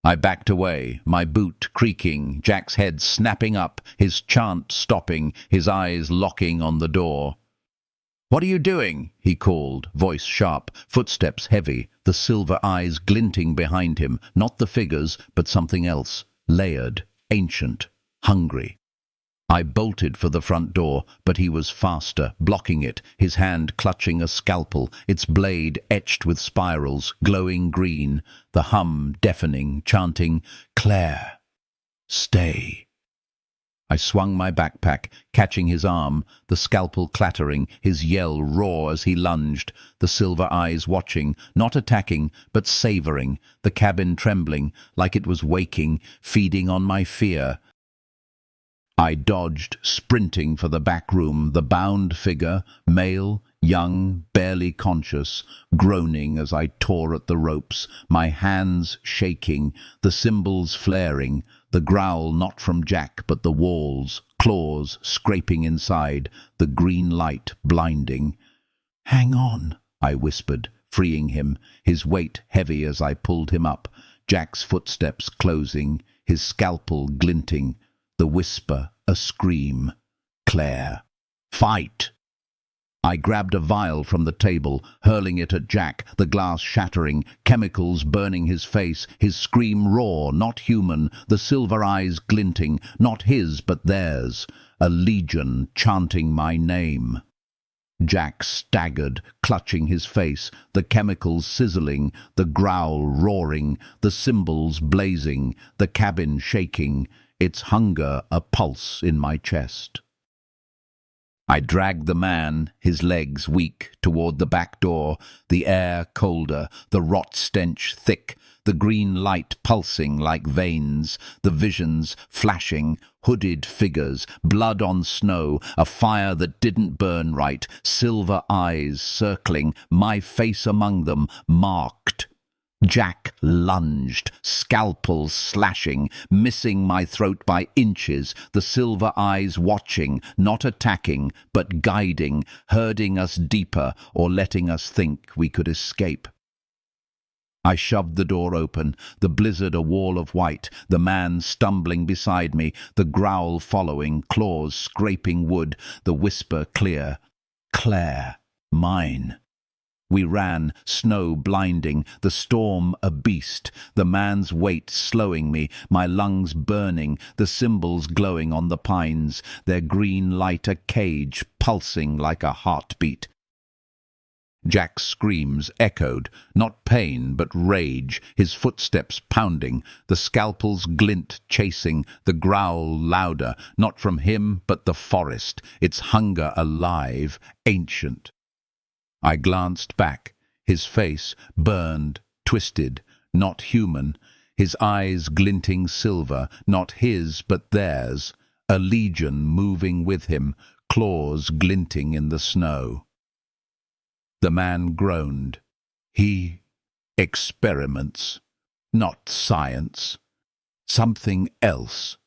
I backed away, my boot creaking, Jack's head snapping up, his chant stopping, his eyes locking on the door. "What are you doing?" he called, voice sharp, footsteps heavy, the silver eyes glinting behind him, not the figures, but something else, layered, ancient, hungry. I bolted for the front door, but he was faster, blocking it, his hand clutching a scalpel, its blade etched with spirals, glowing green, the hum deafening, chanting, "Claire, stay." I swung my backpack, catching his arm, the scalpel clattering, his yell raw as he lunged, the silver eyes watching, not attacking, but savoring, the cabin trembling, like it was waking, feeding on my fear. I dodged, sprinting for the back room, the bound figure, male, young, barely conscious, groaning as I tore at the ropes, my hands shaking, the symbols flaring, the growl not from Jack but the walls, claws scraping inside, the green light blinding. "Hang on," I whispered, freeing him, his weight heavy as I pulled him up, Jack's footsteps closing, his scalpel glinting, the whisper, a scream. "Claire, fight!" I grabbed a vial from the table, hurling it at Jack, the glass shattering, chemicals burning his face, his scream raw, not human, the silver eyes glinting, not his but theirs, a legion chanting my name. Jack staggered, clutching his face, the chemicals sizzling, the growl roaring, the symbols blazing, the cabin shaking, its hunger a pulse in my chest. I dragged the man, his legs weak, toward the back door, the air colder, the rot stench thick, the green light pulsing like veins, the visions flashing, hooded figures, blood on snow, a fire that didn't burn right, silver eyes circling, my face among them, marked. Jack lunged, scalpel slashing, missing my throat by inches, the silver eyes watching, not attacking, but guiding, herding us deeper or letting us think we could escape. I shoved the door open, the blizzard a wall of white, the man stumbling beside me, the growl following, claws scraping wood, the whisper clear. "Claire, mine." We ran, snow blinding, the storm a beast, the man's weight slowing me, my lungs burning, the cymbals glowing on the pines, their green light a cage, pulsing like a heartbeat. Jack's screams echoed, not pain but rage, his footsteps pounding, the scalpel's glint chasing, the growl louder, not from him but the forest, its hunger alive, ancient. I glanced back, his face burned, twisted, not human, his eyes glinting silver, not his but theirs, a legion moving with him, claws glinting in the snow. The man groaned. He experiments, not science. Something else.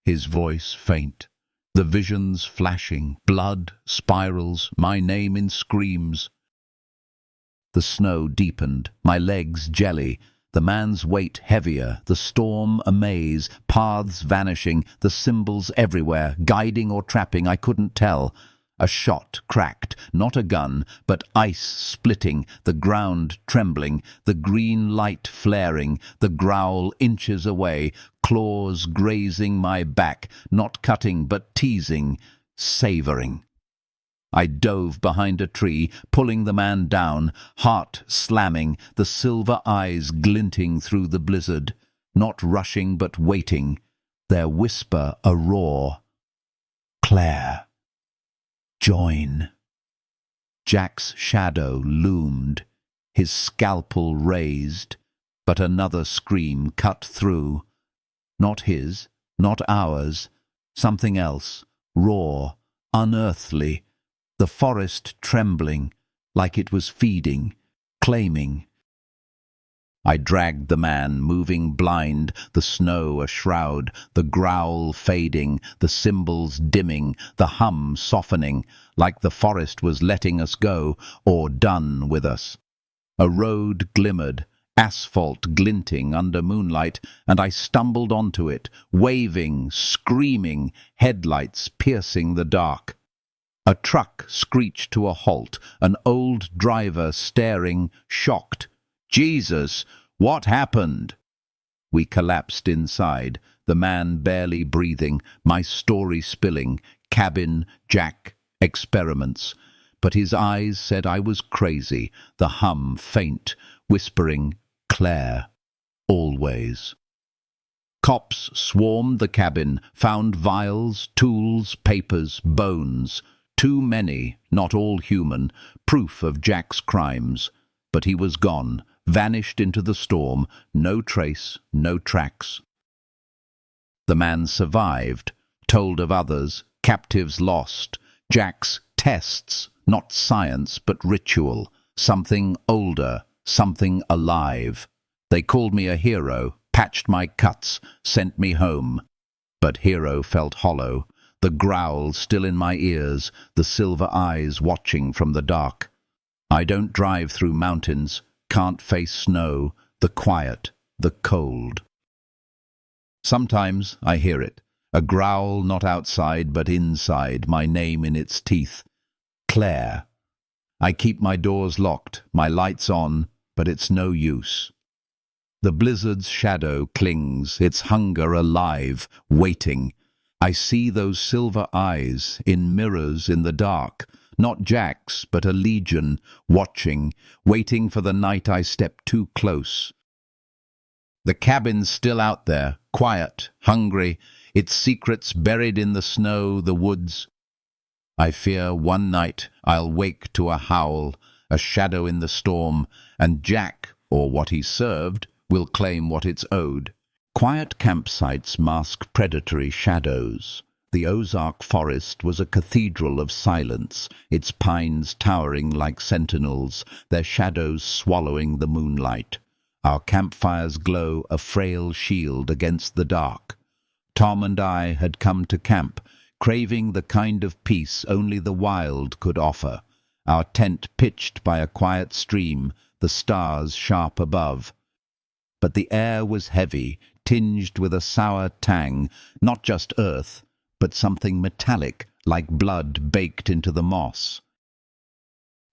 His voice faint. The visions flashing, blood, spirals, my name in screams. The snow deepened, my legs jelly, the man's weight heavier, the storm a maze, paths vanishing, the symbols everywhere, guiding or trapping, I couldn't tell. A shot cracked, not a gun, but ice splitting, the ground trembling, the green light flaring, the growl inches away, claws grazing my back, not cutting but teasing, savouring. I dove behind a tree, pulling the man down, heart slamming, the silver eyes glinting through the blizzard, not rushing but waiting, their whisper a roar. Claire. Join. Jack's shadow loomed, his scalpel raised, but another scream cut through. Not his, not ours, something else, raw, unearthly, the forest trembling, like it was feeding, claiming. I dragged the man, moving blind, the snow a shroud, the growl fading, the cymbals dimming, the hum softening, like the forest was letting us go, or done with us. A road glimmered, asphalt glinting under moonlight, and I stumbled onto it, waving, screaming, headlights piercing the dark. A truck screeched to a halt, an old driver staring, shocked. Jesus, what happened? We collapsed inside, the man barely breathing, my story spilling, cabin, Jack, experiments. But his eyes said I was crazy, the hum faint, whispering, Claire, always. Cops swarmed the cabin, found vials, tools, papers, bones. Too many, not all human, proof of Jack's crimes. But he was gone, vanished into the storm, no trace, no tracks. The man survived, told of others, captives lost, Jack's tests, not science but ritual, something older, something alive. They called me a hero, patched my cuts, sent me home. But hero felt hollow, the growl still in my ears, the silver eyes watching from the dark. I don't drive through mountains, can't face snow, the quiet, the cold. Sometimes I hear it, a growl not outside but inside, my name in its teeth. Claire. I keep my doors locked, my lights on, but it's no use. The blizzard's shadow clings, its hunger alive, waiting. I see those silver eyes in mirrors in the dark, not Jack's, but a legion, watching, waiting for the night I step too close. The cabin's still out there, quiet, hungry, its secrets buried in the snow, the woods. I fear one night I'll wake to a howl, a shadow in the storm, and Jack, or what he served, will claim what it's owed. Quiet campsites mask predatory shadows. The Ozark forest was a cathedral of silence, its pines towering like sentinels, their shadows swallowing the moonlight. Our campfires glow a frail shield against the dark. Tom and I had come to camp, craving the kind of peace only the wild could offer. Our tent pitched by a quiet stream, the stars sharp above. But the air was heavy, tinged with a sour tang, not just earth, but something metallic, like blood baked into the moss.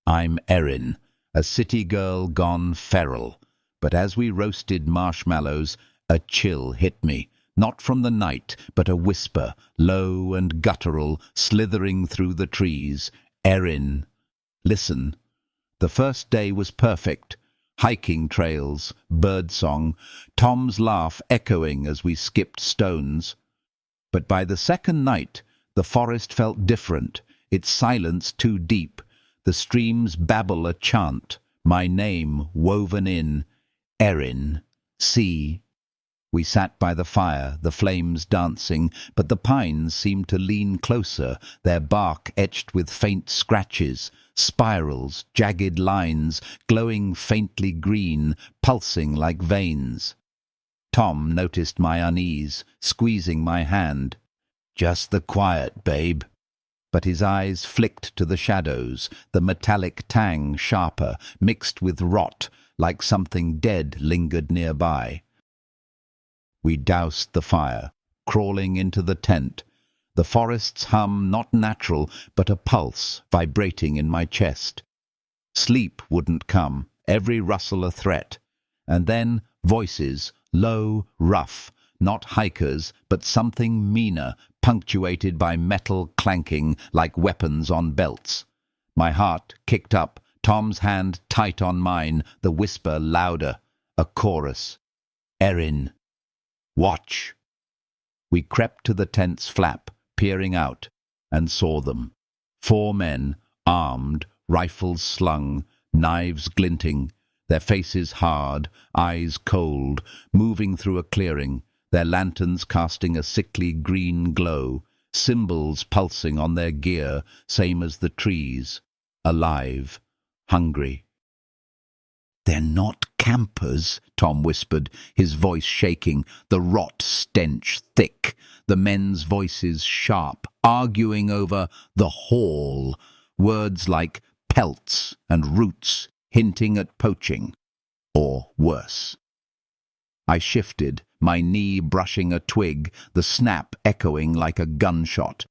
I'm Erin. a city girl gone feral. But as we roasted marshmallows, a chill hit me, not from the night, but a whisper, low and guttural, slithering through the trees. Erin. Listen. The first day was perfect. Hiking trails, birdsong, Tom's laugh echoing as we skipped stones. But by the second night, the forest felt different, its silence too deep, the streams babble a chant, my name woven in, Erin, see. We sat by the fire, the flames dancing, but the pines seemed to lean closer, their bark etched with faint scratches, spirals, jagged lines, glowing faintly green, pulsing like veins. Tom noticed my unease, squeezing my hand. "Just the quiet, babe." But his eyes flicked to the shadows, the metallic tang sharper, mixed with rot, like something dead lingered nearby. We doused the fire, crawling into the tent, the forest's hum not natural, but a pulse vibrating in my chest. Sleep wouldn't come, every rustle a threat. And then voices, low, rough, not hikers, but something meaner, punctuated by metal clanking like weapons on belts. My heart kicked up, Tom's hand tight on mine, the whisper louder, a chorus. "Erin, watch." We crept to the tent's flap, peering out, and saw them. 4 men, armed, rifles slung, knives glinting, their faces hard, eyes cold, moving through a clearing, their lanterns casting a sickly green glow, symbols pulsing on their gear, same as the trees, alive, hungry. "They're not campers," Tom whispered, his voice shaking, the rot stench thick, the men's voices sharp, arguing over the haul, words like pelts and roots hinting at poaching, or worse. I shifted, my knee brushing a twig, the snap echoing like a gunshot.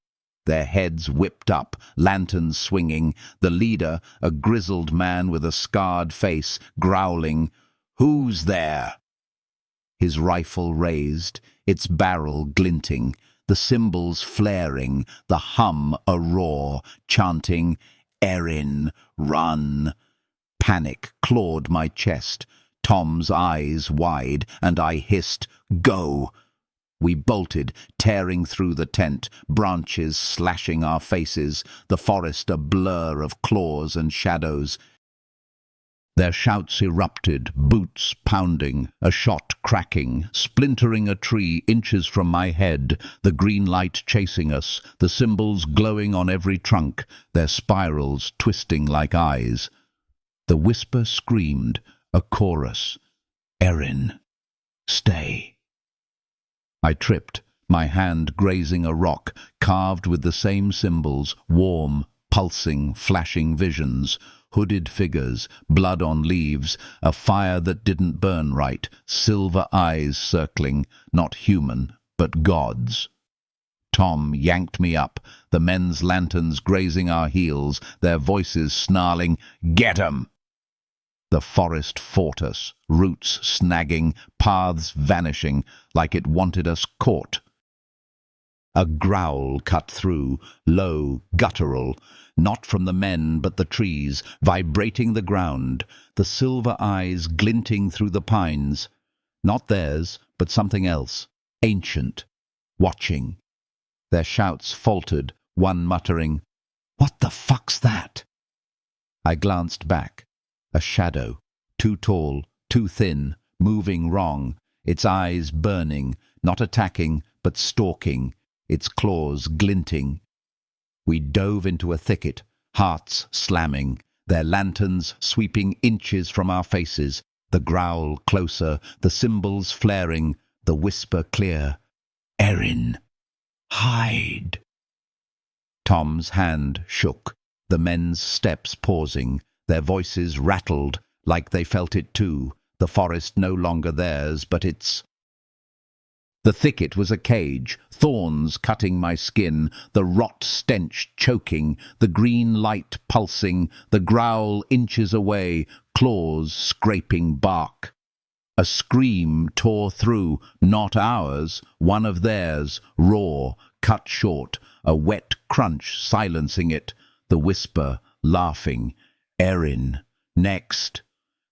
Their heads whipped up, lanterns swinging, the leader, a grizzled man with a scarred face, growling, "Who's there?" His rifle raised, its barrel glinting, the cymbals flaring, the hum a roar, chanting, "Erin, run." Panic clawed my chest, Tom's eyes wide, and I hissed, "Go!" We bolted, tearing through the tent, branches slashing our faces, the forest a blur of claws and shadows. Their shouts erupted, boots pounding, a shot cracking, splintering a tree inches from my head, the green light chasing us, the symbols glowing on every trunk, their spirals twisting like eyes. The whisper screamed, a chorus, "Erin, stay." I tripped, my hand grazing a rock, carved with the same symbols, warm, pulsing, flashing visions, hooded figures, blood on leaves, a fire that didn't burn right, silver eyes circling, not human, but God's. Tom yanked me up, the men's lanterns grazing our heels, their voices snarling, "Get 'em!" The forest fought us, roots snagging, paths vanishing, like it wanted us caught. A growl cut through, low, guttural, not from the men but the trees, vibrating the ground, the silver eyes glinting through the pines. Not theirs, but something else, ancient, watching. Their shouts faltered, one muttering, "What the fuck's that?" I glanced back. A shadow, too tall, too thin, moving wrong, its eyes burning, not attacking, but stalking, its claws glinting. We dove into a thicket, hearts slamming, their lanterns sweeping inches from our faces, the growl closer, the cymbals flaring, the whisper clear, "Erin, hide." Tom's hand shook, the men's steps pausing, their voices rattled, like they felt it too, the forest no longer theirs, but its. The thicket was a cage, thorns cutting my skin, the rot stench choking, the green light pulsing, the growl inches away, claws scraping bark. A scream tore through, not ours, one of theirs, raw, cut short, a wet crunch silencing it, the whisper, laughing, Erin. Next.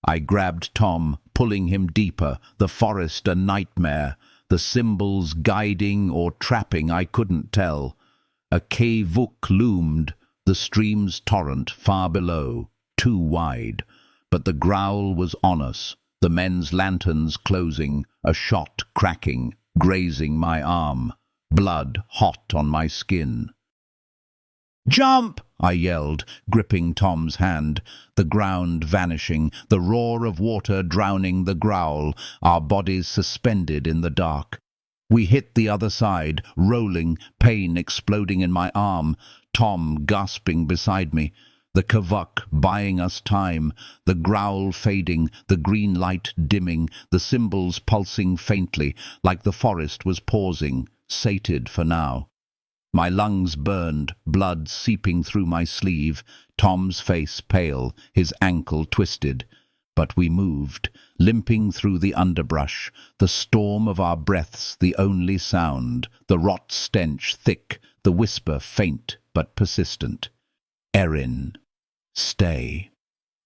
I grabbed Tom, pulling him deeper, the forest a nightmare, the symbols guiding or trapping I couldn't tell. A cave-ook loomed, the stream's torrent far below, too wide. But the growl was on us, the men's lanterns closing, a shot cracking, grazing my arm, blood hot on my skin. "Jump!" I yelled, gripping Tom's hand, the ground vanishing, the roar of water drowning the growl, our bodies suspended in the dark. We hit the other side, rolling, pain exploding in my arm, Tom gasping beside me, the kavuk buying us time, the growl fading, the green light dimming, the symbols pulsing faintly, like the forest was pausing, sated for now. My lungs burned, blood seeping through my sleeve, Tom's face pale, his ankle twisted. But we moved, limping through the underbrush, the storm of our breaths the only sound, the rot stench thick, the whisper faint but persistent. Erin, stay.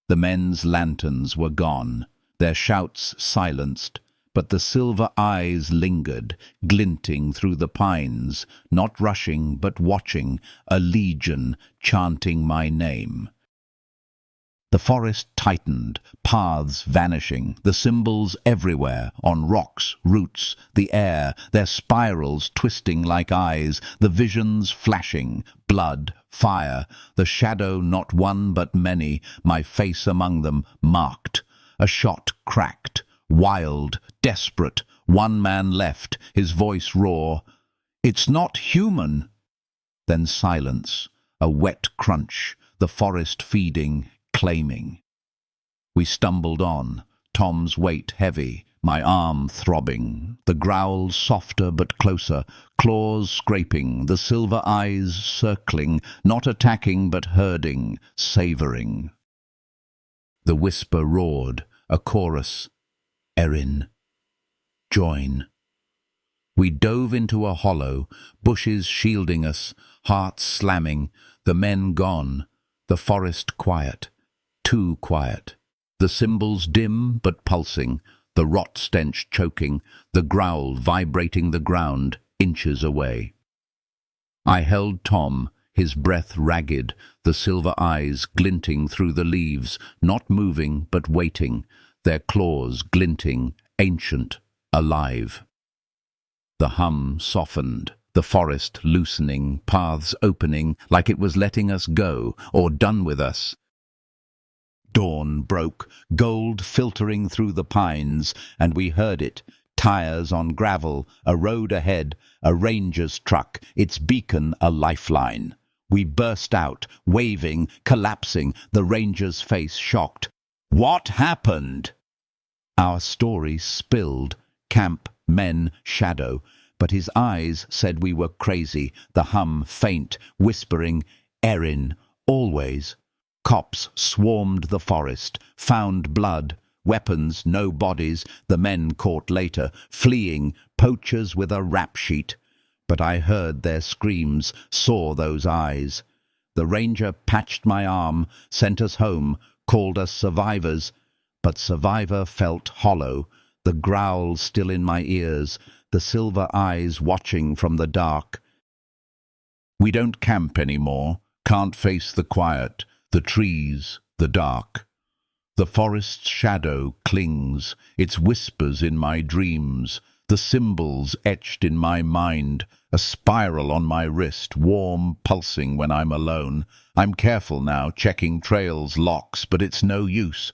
The men's lanterns were gone, their shouts silenced, but the silver eyes lingered, glinting through the pines, not rushing but watching, a legion chanting my name. The forest tightened, paths vanishing, the symbols everywhere, on rocks, roots, the air, their spirals twisting like eyes, the visions flashing, blood, fire, the shadow not one but many, my face among them, marked. A shot cracked, wild, desperate, one man left, his voice raw. "It's not human!" Then silence, a wet crunch, the forest feeding, claiming. We stumbled on, Tom's weight heavy, my arm throbbing, the growl softer but closer, claws scraping, the silver eyes circling, not attacking but herding, savouring. The whisper roared, a chorus, "Erin, join." We dove into a hollow, bushes shielding us, hearts slamming, the men gone, the forest quiet, too quiet, the symbols dim but pulsing, the rot stench choking, the growl vibrating the ground, inches away. I held Tom, his breath ragged, the silver eyes glinting through the leaves, not moving but waiting, their claws glinting, ancient, alive. The hum softened, the forest loosening, paths opening, like it was letting us go, or done with us. Dawn broke, gold filtering through the pines, and we heard it, tires on gravel, a road ahead, a ranger's truck, its beacon a lifeline. We burst out, waving, collapsing, the ranger's face shocked. "What happened?" Our story spilled, camp, men, shadow, but his eyes said we were crazy, the hum faint, whispering, "Erin, always." Cops swarmed the forest, found blood, weapons, no bodies, the men caught later, fleeing, poachers with a rap sheet. But I heard their screams, saw those eyes. The ranger patched my arm, sent us home, called us survivors. But survivor felt hollow, the growl still in my ears, the silver eyes watching from the dark. We don't camp anymore, can't face the quiet, the trees, the dark. The forest's shadow clings, its whispers in my dreams, the symbols etched in my mind, a spiral on my wrist, warm, pulsing when I'm alone. I'm careful now, checking trails, locks, but it's no use.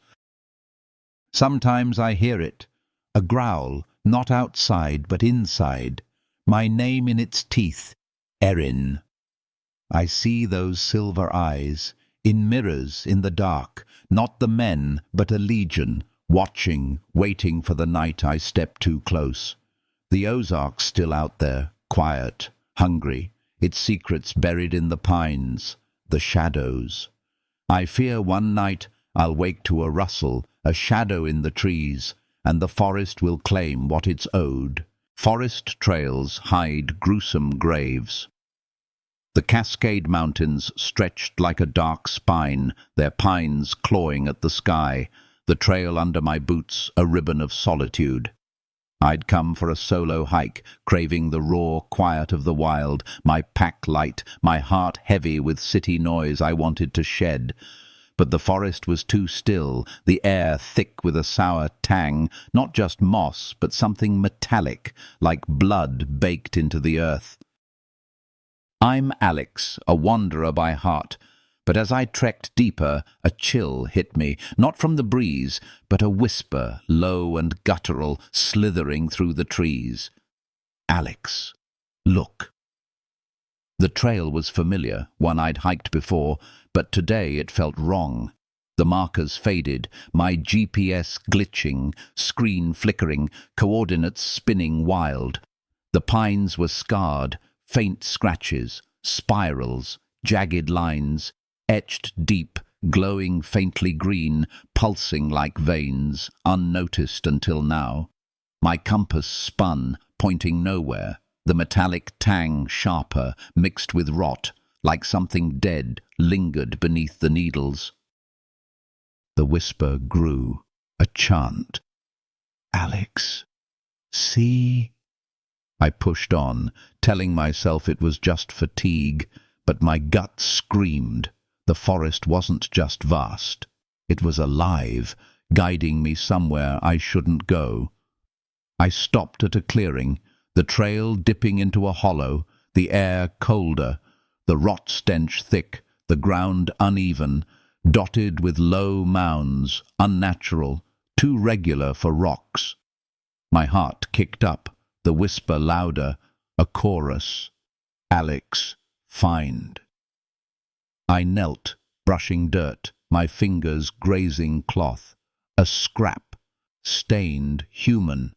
Sometimes I hear it, a growl, not outside but inside, my name in its teeth, Erin. I see those silver eyes, in mirrors in the dark, not the men, but a legion, watching, waiting for the night I step too close. The Ozark's still out there, quiet, hungry, its secrets buried in the pines, the shadows. I fear one night I'll wake to a rustle, a shadow in the trees, and the forest will claim what it's owed. Forest trails hide gruesome graves. The Cascade Mountains stretched like a dark spine, their pines clawing at the sky, the trail under my boots a ribbon of solitude. I'd come for a solo hike, craving the raw quiet of the wild, my pack light, my heart heavy with city noise I wanted to shed. But the forest was too still, the air thick with a sour tang, not just moss, but something metallic, like blood baked into the earth. I'm Alex, a wanderer by heart, but as I trekked deeper, a chill hit me, not from the breeze, but a whisper, low and guttural, slithering through the trees. Alex, look. The trail was familiar, one I'd hiked before, but today it felt wrong. The markers faded, my GPS glitching, screen flickering, coordinates spinning wild. The pines were scarred, faint scratches, spirals, jagged lines, etched deep, glowing faintly green, pulsing like veins, unnoticed until now. My compass spun, pointing nowhere, the metallic tang sharper, mixed with rot, like something dead lingered beneath the needles. The whisper grew, a chant. Alex, see? I pushed on, telling myself it was just fatigue, but my gut screamed. The forest wasn't just vast. It was alive, guiding me somewhere I shouldn't go. I stopped at a clearing, the trail dipping into a hollow, the air colder, the rot stench thick, the ground uneven, dotted with low mounds, unnatural, too regular for rocks. My heart kicked up, the whisper louder, a chorus. Alex, find. I knelt, brushing dirt, my fingers grazing cloth. A scrap, stained human.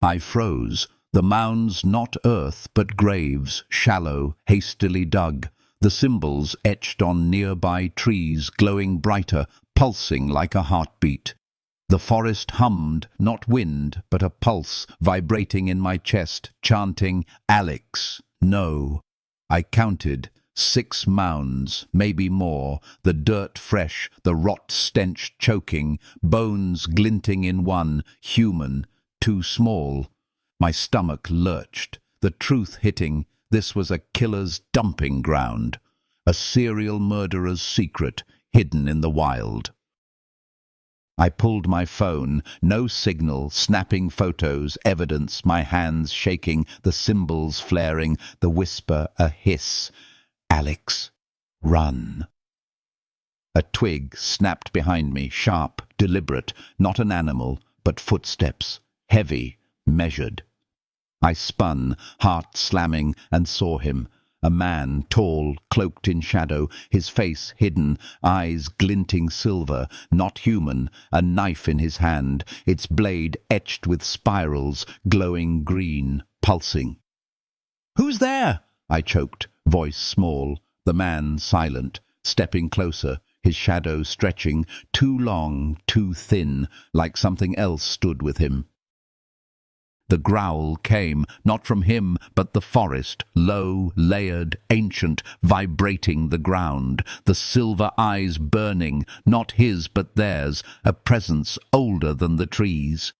I froze, the mounds not earth but graves, shallow, hastily dug, the symbols etched on nearby trees glowing brighter, pulsing like a heartbeat. The forest hummed, not wind, but a pulse vibrating in my chest, chanting, Alex, no. I counted, 6 mounds, maybe more, the dirt fresh, the rot stench choking, bones glinting in one, human, too small. My stomach lurched, the truth hitting, this was a killer's dumping ground, a serial murderer's secret, hidden in the wild. I pulled my phone, no signal, snapping photos, evidence, my hands shaking, the symbols flaring, the whisper a hiss. Alex, run. A twig snapped behind me, sharp, deliberate, not an animal, but footsteps, heavy, measured. I spun, heart slamming, and saw him. A man, tall, cloaked in shadow, his face hidden, eyes glinting silver, not human, a knife in his hand, its blade etched with spirals, glowing green, pulsing. "Who's there?" I choked, voice small, the man silent, stepping closer, his shadow stretching, too long, too thin, like something else stood with him. The growl came, not from him, but the forest, low, layered, ancient, vibrating the ground, the silver eyes burning, not his but theirs, a presence older than the trees.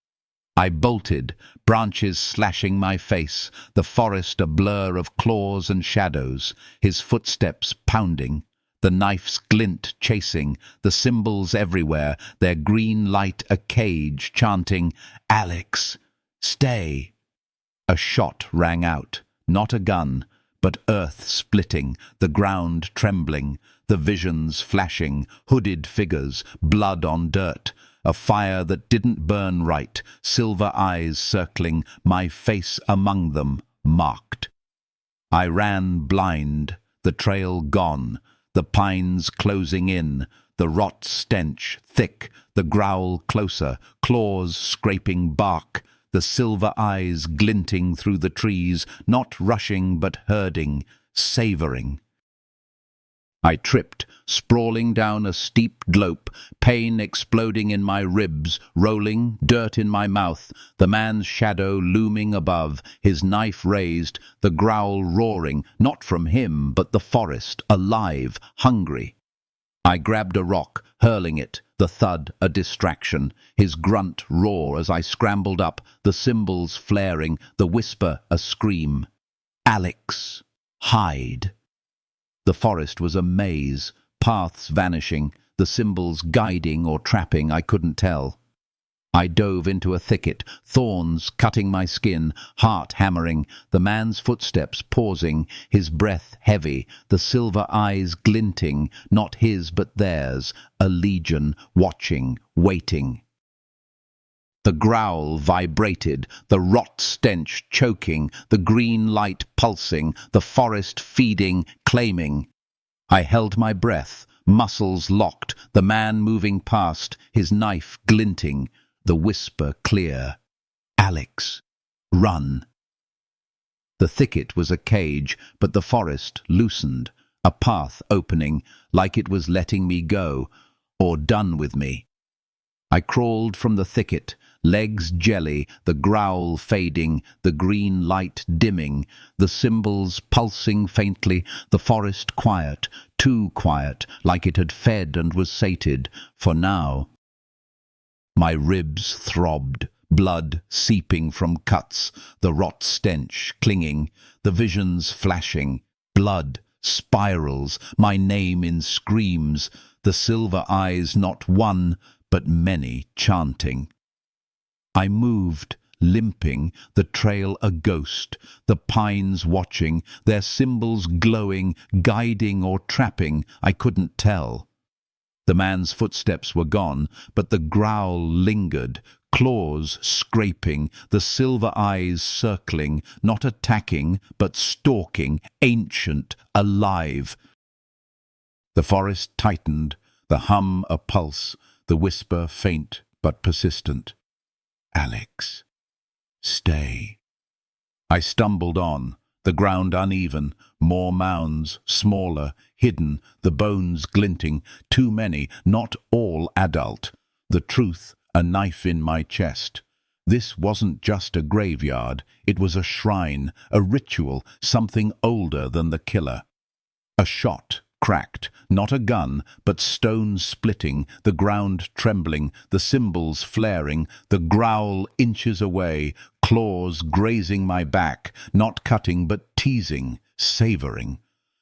I bolted, branches slashing my face, the forest a blur of claws and shadows, his footsteps pounding, the knife's glint chasing, the symbols everywhere, their green light a cage, chanting, Alex, stay. A shot rang out, not a gun, but earth splitting, the ground trembling, the visions flashing, hooded figures, blood on dirt, a fire that didn't burn right, silver eyes circling, my face among them, marked. I ran blind, the trail gone, the pines closing in, the rot stench thick, the growl closer, claws scraping bark, the silver eyes glinting through the trees, not rushing but herding, savouring. I tripped, sprawling down a steep slope, pain exploding in my ribs, rolling, dirt in my mouth, the man's shadow looming above, his knife raised, the growl roaring, not from him, but the forest, alive, hungry. I grabbed a rock, hurling it, the thud a distraction, his grunt roar as I scrambled up, the cymbals flaring, the whisper a scream. Alex, hide. The forest was a maze, paths vanishing, the symbols guiding or trapping, I couldn't tell. I dove into a thicket, thorns cutting my skin, heart hammering, the man's footsteps pausing, his breath heavy, the silver eyes glinting, not his but theirs, a legion, watching, waiting. The growl vibrated, the rot stench choking, the green light pulsing, the forest feeding, claiming. I held my breath, muscles locked, the man moving past, his knife glinting, the whisper clear. Alex, run. The thicket was a cage, but the forest loosened, a path opening, like it was letting me go, or done with me. I crawled from the thicket, legs jelly, the growl fading, the green light dimming, the cymbals pulsing faintly, the forest quiet, too quiet, like it had fed and was sated, for now. My ribs throbbed, blood seeping from cuts, the rot stench clinging, the visions flashing, blood, spirals, my name in screams, the silver eyes not one, but many chanting. I moved, limping, the trail a ghost, the pines watching, their symbols glowing, guiding or trapping, I couldn't tell. The man's footsteps were gone, but the growl lingered, claws scraping, the silver eyes circling, not attacking, but stalking, ancient, alive. The forest tightened, the hum a pulse, the whisper faint but persistent. Alex, stay. I stumbled on, the ground uneven, more mounds, smaller, hidden, the bones glinting, too many, not all adult. The truth, a knife in my chest. This wasn't just a graveyard, it was a shrine, a ritual, something older than the killer. A shot, cracked, not a gun, but stones splitting, the ground trembling, the cymbals flaring, the growl inches away, claws grazing my back, not cutting but teasing, savouring.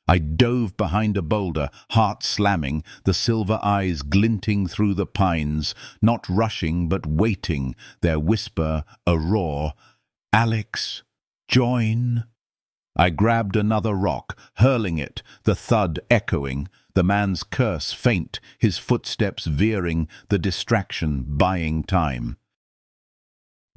I dove behind a boulder, heart slamming, the silver eyes glinting through the pines, not rushing but waiting, their whisper a roar. Alex, join. I grabbed another rock, hurling it, the thud echoing, the man's curse faint, his footsteps veering, the distraction buying time.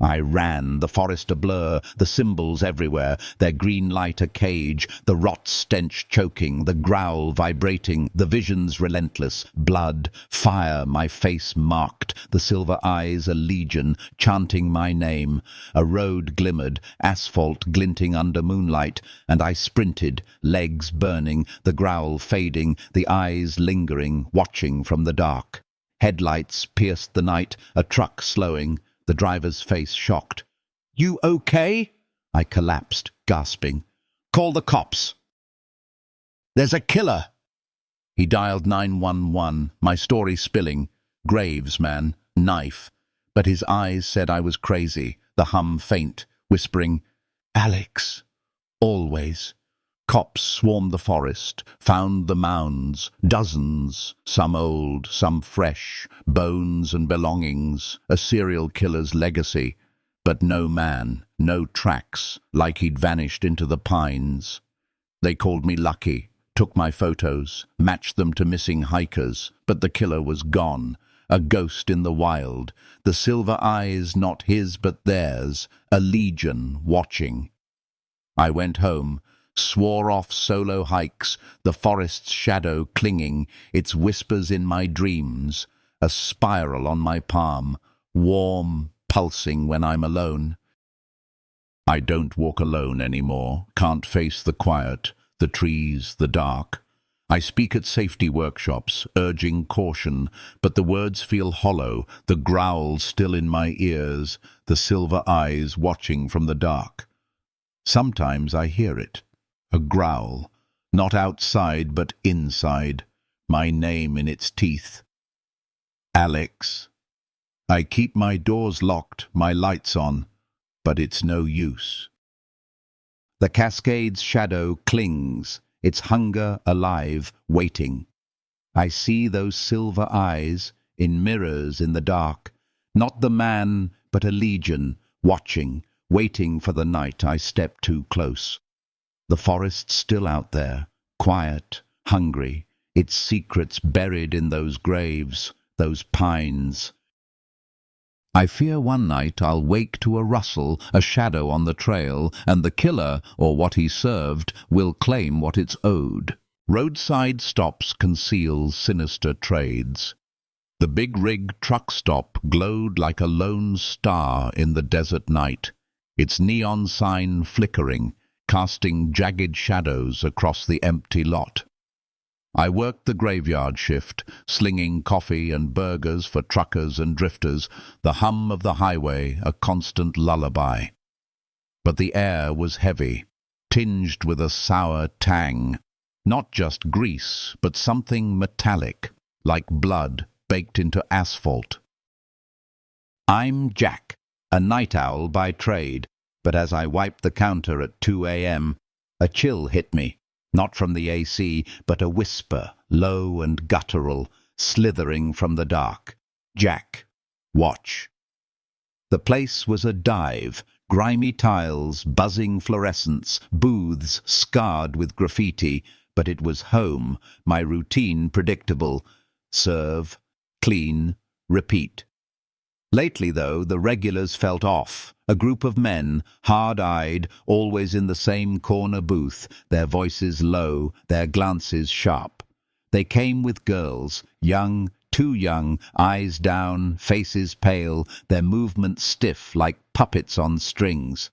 I ran, the forest a blur, the symbols everywhere, their green light a cage, the rot stench choking, the growl vibrating, the visions relentless, blood, fire, my face marked, the silver eyes a legion, chanting my name. A road glimmered, asphalt glinting under moonlight, and I sprinted, legs burning, the growl fading, the eyes lingering, watching from the dark. Headlights pierced the night, a truck slowing, the driver's face shocked. "You okay?" I collapsed, gasping. "Call the cops." "There's a killer." He dialed 911, my story spilling. Graves, man, knife. But his eyes said I was crazy, the hum faint, whispering, "Alex, always." Cops swarmed the forest, found the mounds, dozens, some old, some fresh, bones and belongings, a serial killer's legacy, but no man, no tracks, like he'd vanished into the pines. They called me lucky, took my photos, matched them to missing hikers, but the killer was gone, a ghost in the wild, the silver eyes not his but theirs, a legion watching. I went home, swore off solo hikes, the forest's shadow clinging, its whispers in my dreams, a spiral on my palm, warm, pulsing when I'm alone. I don't walk alone anymore, can't face the quiet, the trees, the dark. I speak at safety workshops, urging caution, but the words feel hollow, the growl still in my ears, the silver eyes watching from the dark. Sometimes I hear it, a growl, not outside but inside, my name in its teeth. Alex. I keep my doors locked, my lights on, but it's no use. The cascade's shadow clings, its hunger alive, waiting. I see those silver eyes in mirrors in the dark, not the man, but a legion, watching, waiting for the night I step too close. The forest's still out there, quiet, hungry, its secrets buried in those graves, those pines. I fear one night I'll wake to a rustle, a shadow on the trail, and the killer, or what he served, will claim what it's owed. Roadside stops conceal sinister trades. The big rig truck stop glowed like a lone star in the desert night, its neon sign flickering, casting jagged shadows across the empty lot. I worked the graveyard shift, slinging coffee and burgers for truckers and drifters, the hum of the highway a constant lullaby. But the air was heavy, tinged with a sour tang, not just grease, but something metallic, like blood baked into asphalt. I'm Jack, a night owl by trade, but as I wiped the counter at 2 a.m., a chill hit me. Not from the AC, but a whisper, low and guttural, slithering from the dark. Jack, watch. The place was a dive, grimy tiles, buzzing fluorescents, booths scarred with graffiti, but it was home, my routine predictable. Serve, clean, repeat. Lately, though, the regulars felt off. A group of men, hard-eyed, always in the same corner booth, their voices low, their glances sharp. They came with girls, young, too young, eyes down, faces pale, their movements stiff like puppets on strings.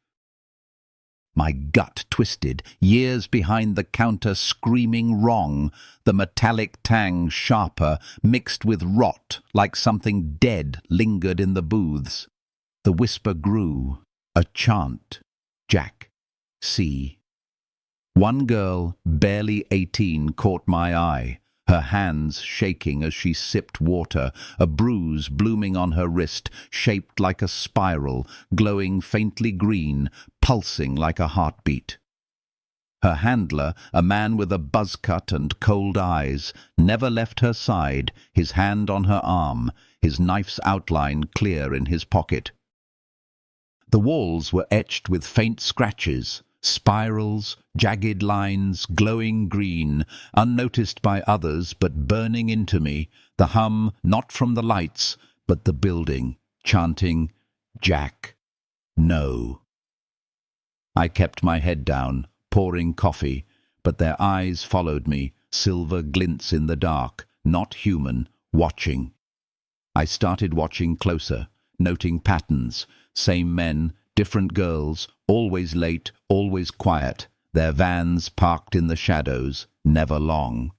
My gut twisted, years behind the counter screaming wrong, the metallic tang sharper, mixed with rot, like something dead lingered in the booths. The whisper grew, a chant. Jack, see. One girl, barely 18, caught my eye, her hands shaking as she sipped water, a bruise blooming on her wrist, shaped like a spiral, glowing faintly green, pulsing like a heartbeat. Her handler, a man with a buzz cut and cold eyes, never left her side, his hand on her arm, his knife's outline clear in his pocket. The walls were etched with faint scratches, spirals, jagged lines, glowing green, unnoticed by others but burning into me, the hum not from the lights, but the building, chanting, Jack, no. I kept my head down, pouring coffee, but their eyes followed me, silver glints in the dark, not human, watching. I started watching closer, noting patterns, same men, different girls, always late, always quiet, their vans parked in the shadows, never long.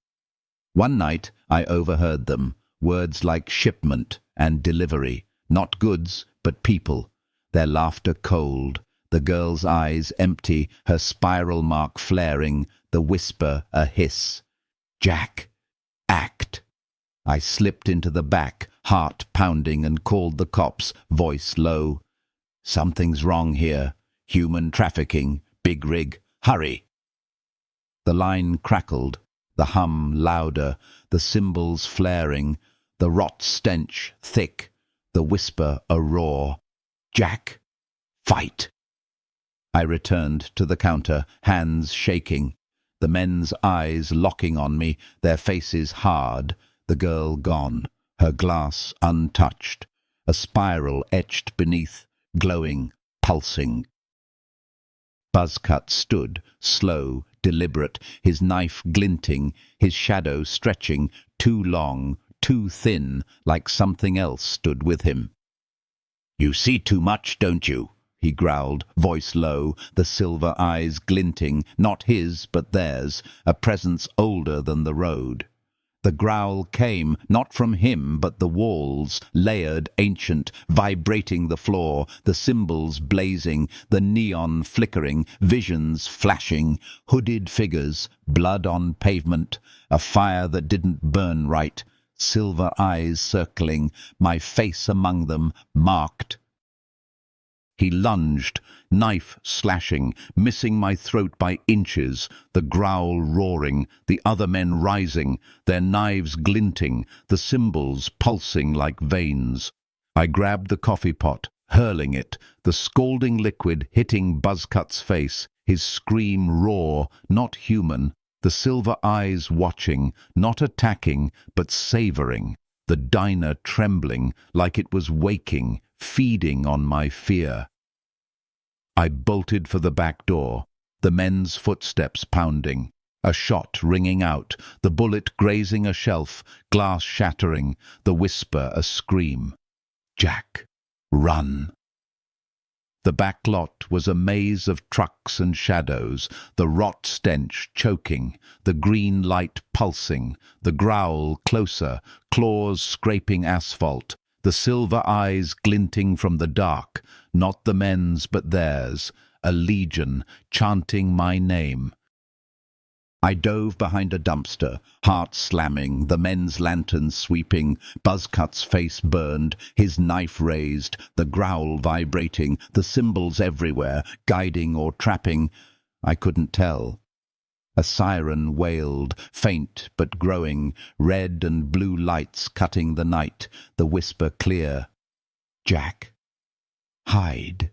One night I overheard them, words like shipment and delivery, not goods, but people, their laughter cold, the girl's eyes empty, her spiral mark flaring, the whisper a hiss. Jack, act. I slipped into the back, heart pounding, and called the cops, voice low. Something's wrong here. Human trafficking, big rig, hurry. The line crackled, the hum louder, the cymbals flaring, the rot stench thick, the whisper a roar. Jack, fight. I returned to the counter, hands shaking, the men's eyes locking on me, their faces hard, the girl gone, her glass untouched, a spiral etched beneath, glowing, pulsing. Buzzcut stood, slow, deliberate, his knife glinting, his shadow stretching, too long, too thin, like something else stood with him. You see too much, don't you? he growled, voice low, the silver eyes glinting, not his but theirs, a presence older than the road. The growl came, not from him, but the walls, layered, ancient, vibrating the floor, the cymbals blazing, the neon flickering, visions flashing, hooded figures, blood on pavement, a fire that didn't burn right, silver eyes circling, my face among them, marked. He lunged, knife slashing, missing my throat by inches, the growl roaring, the other men rising, their knives glinting, the cymbals pulsing like veins. I grabbed the coffee pot, hurling it, the scalding liquid hitting Buzzcut's face, his scream raw, not human, the silver eyes watching, not attacking, but savouring, the diner trembling like it was waking, feeding on my fear. I bolted for the back door, the men's footsteps pounding, a shot ringing out, the bullet grazing a shelf, glass shattering, the whisper a scream. Jack, run! The back lot was a maze of trucks and shadows, the rot stench choking, the green light pulsing, the growl closer, claws scraping asphalt, the silver eyes glinting from the dark, not the men's but theirs, a legion chanting my name. I dove behind a dumpster, heart slamming, the men's lanterns sweeping, Buzzcut's face burned, his knife raised, the growl vibrating, the cymbals everywhere, guiding or trapping. I couldn't tell. A siren wailed, faint but growing, red and blue lights cutting the night, the whisper clear. Jack, hide.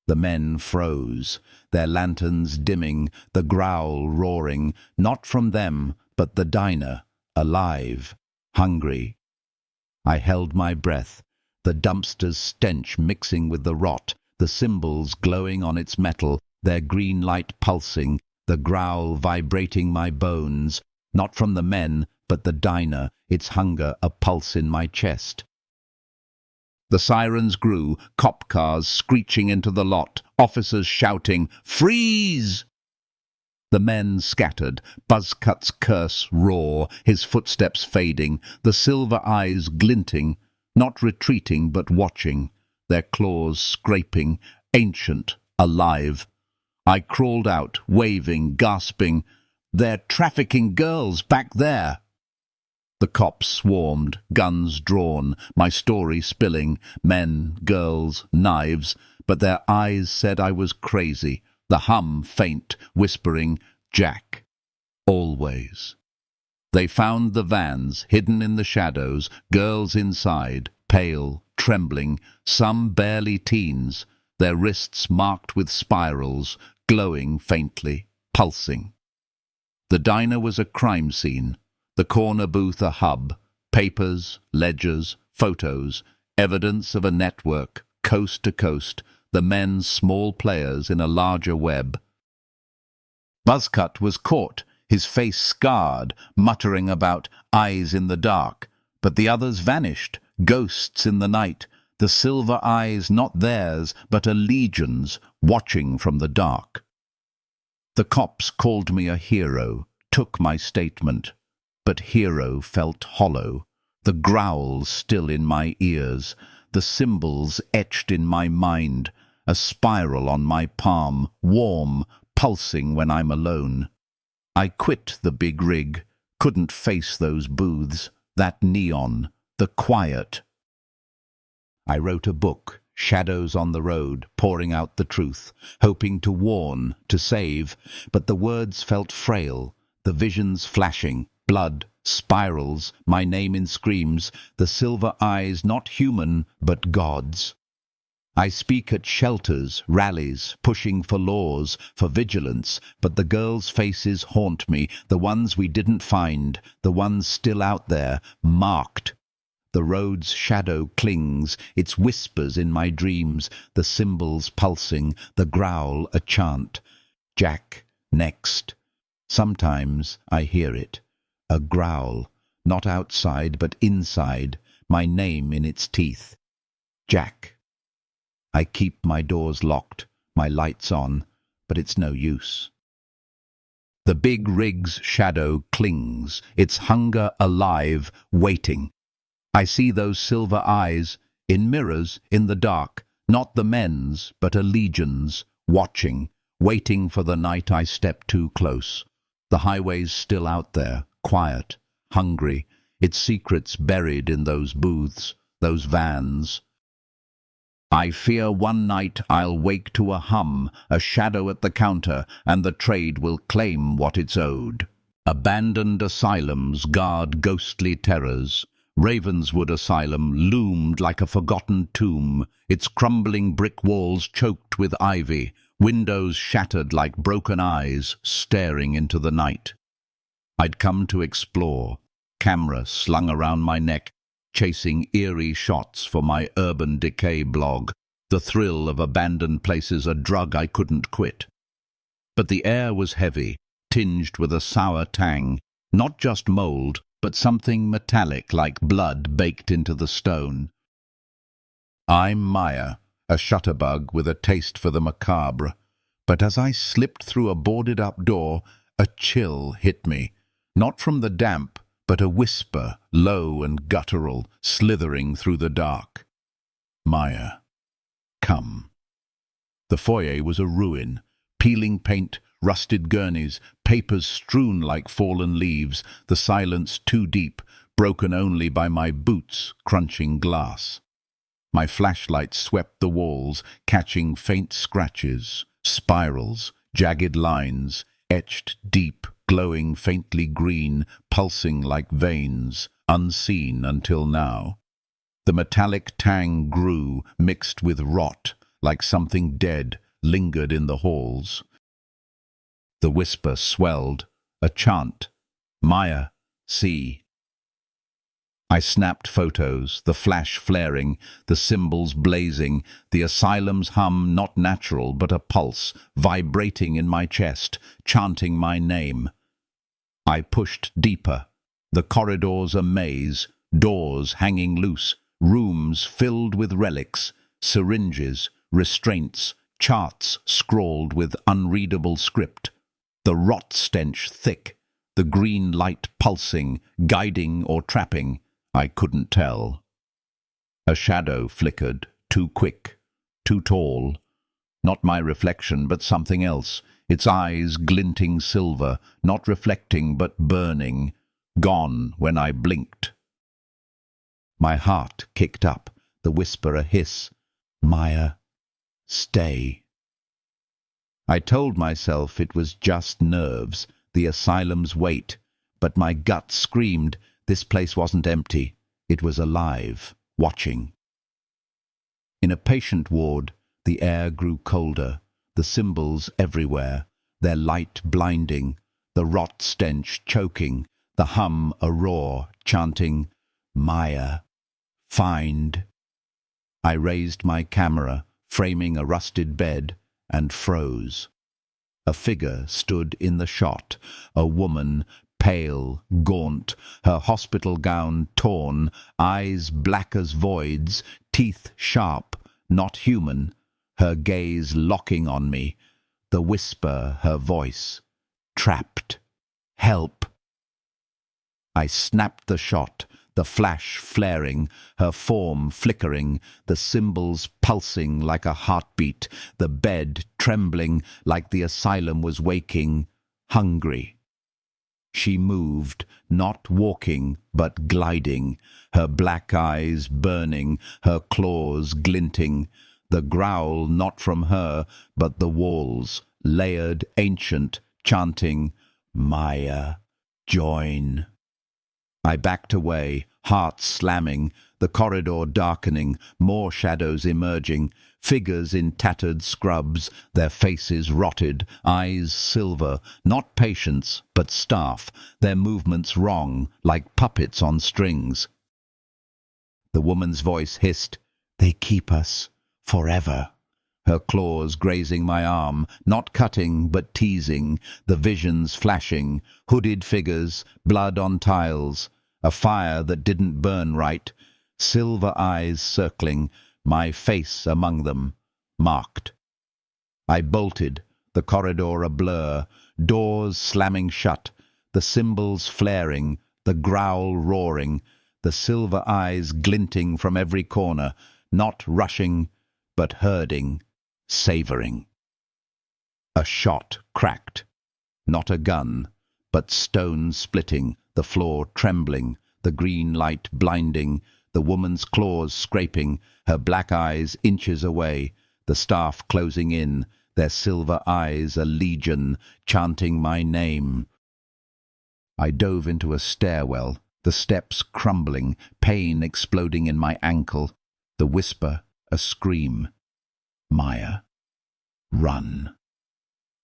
The men froze, their lanterns dimming, the growl roaring, not from them, but the diner, alive, hungry. I held my breath, the dumpster's stench mixing with the rot, the cymbals glowing on its metal, their green light pulsing, the growl vibrating my bones, not from the men, but the diner, its hunger a pulse in my chest. The sirens grew, cop cars screeching into the lot, officers shouting, "Freeze!" The men scattered, Buzzcut's curse raw, his footsteps fading, the silver eyes glinting, not retreating but watching, their claws scraping, ancient, alive. I crawled out, waving, gasping, "They're trafficking girls back there!" The cops swarmed, guns drawn, my story spilling, men, girls, knives, but their eyes said I was crazy, the hum faint, whispering, "Jack, always." They found the vans, hidden in the shadows, girls inside, pale, trembling, some barely teens, their wrists marked with spirals, glowing faintly, pulsing. The diner was a crime scene. The corner booth a hub, papers, ledgers, photos, evidence of a network, coast to coast, the men small players in a larger web. Buzzcut was caught, his face scarred, muttering about eyes in the dark, but the others vanished, ghosts in the night, the silver eyes not theirs, but a legion's, watching from the dark. The cops called me a hero, took my statement. But hero felt hollow, the growls still in my ears, the cymbals etched in my mind, a spiral on my palm, warm, pulsing when I'm alone. I quit the big rig, couldn't face those booths, that neon, the quiet. I wrote a book, Shadows on the Road, pouring out the truth, hoping to warn, to save, but the words felt frail, the visions flashing, blood, spirals, my name in screams, the silver eyes not human, but God's. I speak at shelters, rallies, pushing for laws, for vigilance, but the girls' faces haunt me, the ones we didn't find, the ones still out there, marked. The road's shadow clings, its whispers in my dreams, the cymbals pulsing, the growl a chant. Jack, next. Sometimes I hear it. A growl, not outside but inside, my name in its teeth. Jack. I keep my doors locked, my lights on, but it's no use. The big rig's shadow clings, its hunger alive, waiting. I see those silver eyes, in mirrors, in the dark, not the men's, but a legion's, watching, waiting for the night I step too close. The highway's still out there, quiet, hungry, its secrets buried in those booths, those vans. I fear one night I'll wake to a hum, a shadow at the counter, and the trade will claim what it's owed. Abandoned asylums guard ghostly terrors. Ravenswood Asylum loomed like a forgotten tomb, its crumbling brick walls choked with ivy, windows shattered like broken eyes staring into the night. I'd come to explore, camera slung around my neck, chasing eerie shots for my urban decay blog, the thrill of abandoned places a drug I couldn't quit. But the air was heavy, tinged with a sour tang, not just mold, but something metallic like blood baked into the stone. I'm Maya, a shutterbug with a taste for the macabre, but as I slipped through a boarded-up door, a chill hit me, not from the damp, but a whisper, low and guttural, slithering through the dark. Maya, come. The foyer was a ruin, peeling paint, rusted gurneys, papers strewn like fallen leaves, the silence too deep, broken only by my boots crunching glass. My flashlight swept the walls, catching faint scratches, spirals, jagged lines, etched deep, glowing faintly green, pulsing like veins, unseen until now. The metallic tang grew, mixed with rot, like something dead, lingered in the halls. The whisper swelled, a chant. Maya, see. I snapped photos, the flash flaring, the symbols blazing, the asylum's hum not natural but a pulse, vibrating in my chest, chanting my name. I pushed deeper. The corridors a maze, doors hanging loose, rooms filled with relics, syringes, restraints, charts scrawled with unreadable script. The rot stench thick, the green light pulsing, guiding or trapping, I couldn't tell. A shadow flickered, too quick, too tall. Not my reflection, but something else, its eyes glinting silver, not reflecting but burning, gone when I blinked. My heart kicked up, the whisper a hiss. Maya, stay. I told myself it was just nerves, the asylum's weight, but my gut screamed this place wasn't empty, it was alive, watching. In a patient ward, the air grew colder, the symbols everywhere, their light blinding, the rot stench choking, the hum a roar, chanting, Maya, find. I raised my camera, framing a rusted bed, and froze. A figure stood in the shot, a woman, pale, gaunt, her hospital gown torn, eyes black as voids, teeth sharp, not human, her gaze locking on me, the whisper her voice, trapped, help. I snapped the shot, the flash flaring, her form flickering, the symbols pulsing like a heartbeat, the bed trembling like the asylum was waking, hungry. She moved, not walking, but gliding, her black eyes burning, her claws glinting, the growl not from her, but the walls, layered, ancient, chanting, Maya, join. I backed away, heart slamming, the corridor darkening, more shadows emerging, figures in tattered scrubs, their faces rotted, eyes silver, not patients, but staff, their movements wrong, like puppets on strings. The woman's voice hissed, they keep us, forever. Her claws grazing my arm, not cutting but teasing, the visions flashing, hooded figures, blood on tiles, a fire that didn't burn right, silver eyes circling, my face among them, marked. I bolted, the corridor a blur, doors slamming shut, the cymbals flaring, the growl roaring, the silver eyes glinting from every corner, not rushing, but herding, savouring. A shot cracked, not a gun, but stone splitting, the floor trembling, the green light blinding, the woman's claws scraping, her black eyes inches away, the staff closing in, their silver eyes a legion, chanting my name. I dove into a stairwell, the steps crumbling, pain exploding in my ankle, the whisper a scream. Maya, run.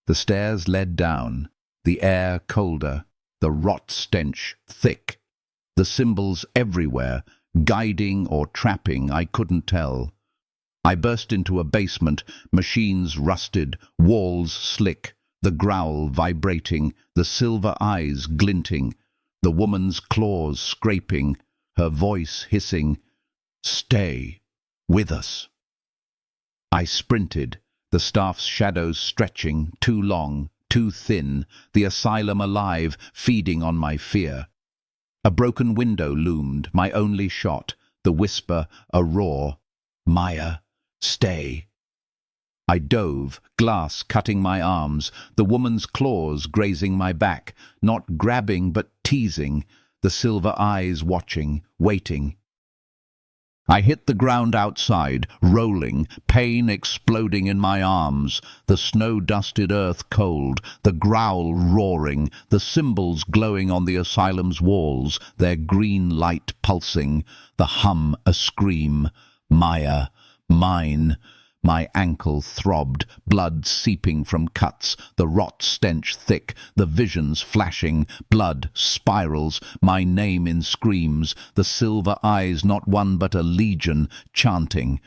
The stairs led down, the air colder, the rot stench thick, the symbols everywhere, guiding or trapping, I couldn't tell. I burst into a basement, machines rusted, walls slick, the growl vibrating, the silver eyes glinting, the woman's claws scraping, her voice hissing, "Stay with us." I sprinted, the staff's shadows stretching, too long, too thin, the asylum alive, feeding on my fear. A broken window loomed, my only shot, the whisper a roar, "Maya, stay." I dove, glass cutting my arms, the woman's claws grazing my back, not grabbing but teasing, the silver eyes watching, waiting. I hit the ground outside, rolling, pain exploding in my arms, the snow-dusted earth cold, the growl roaring, the symbols glowing on the asylum's walls, their green light pulsing, the hum a scream, "Maya, mine." My ankle throbbed, blood seeping from cuts, the rot stench thick, the visions flashing, blood, spirals, my name in screams, the silver eyes not one but a legion, chanting.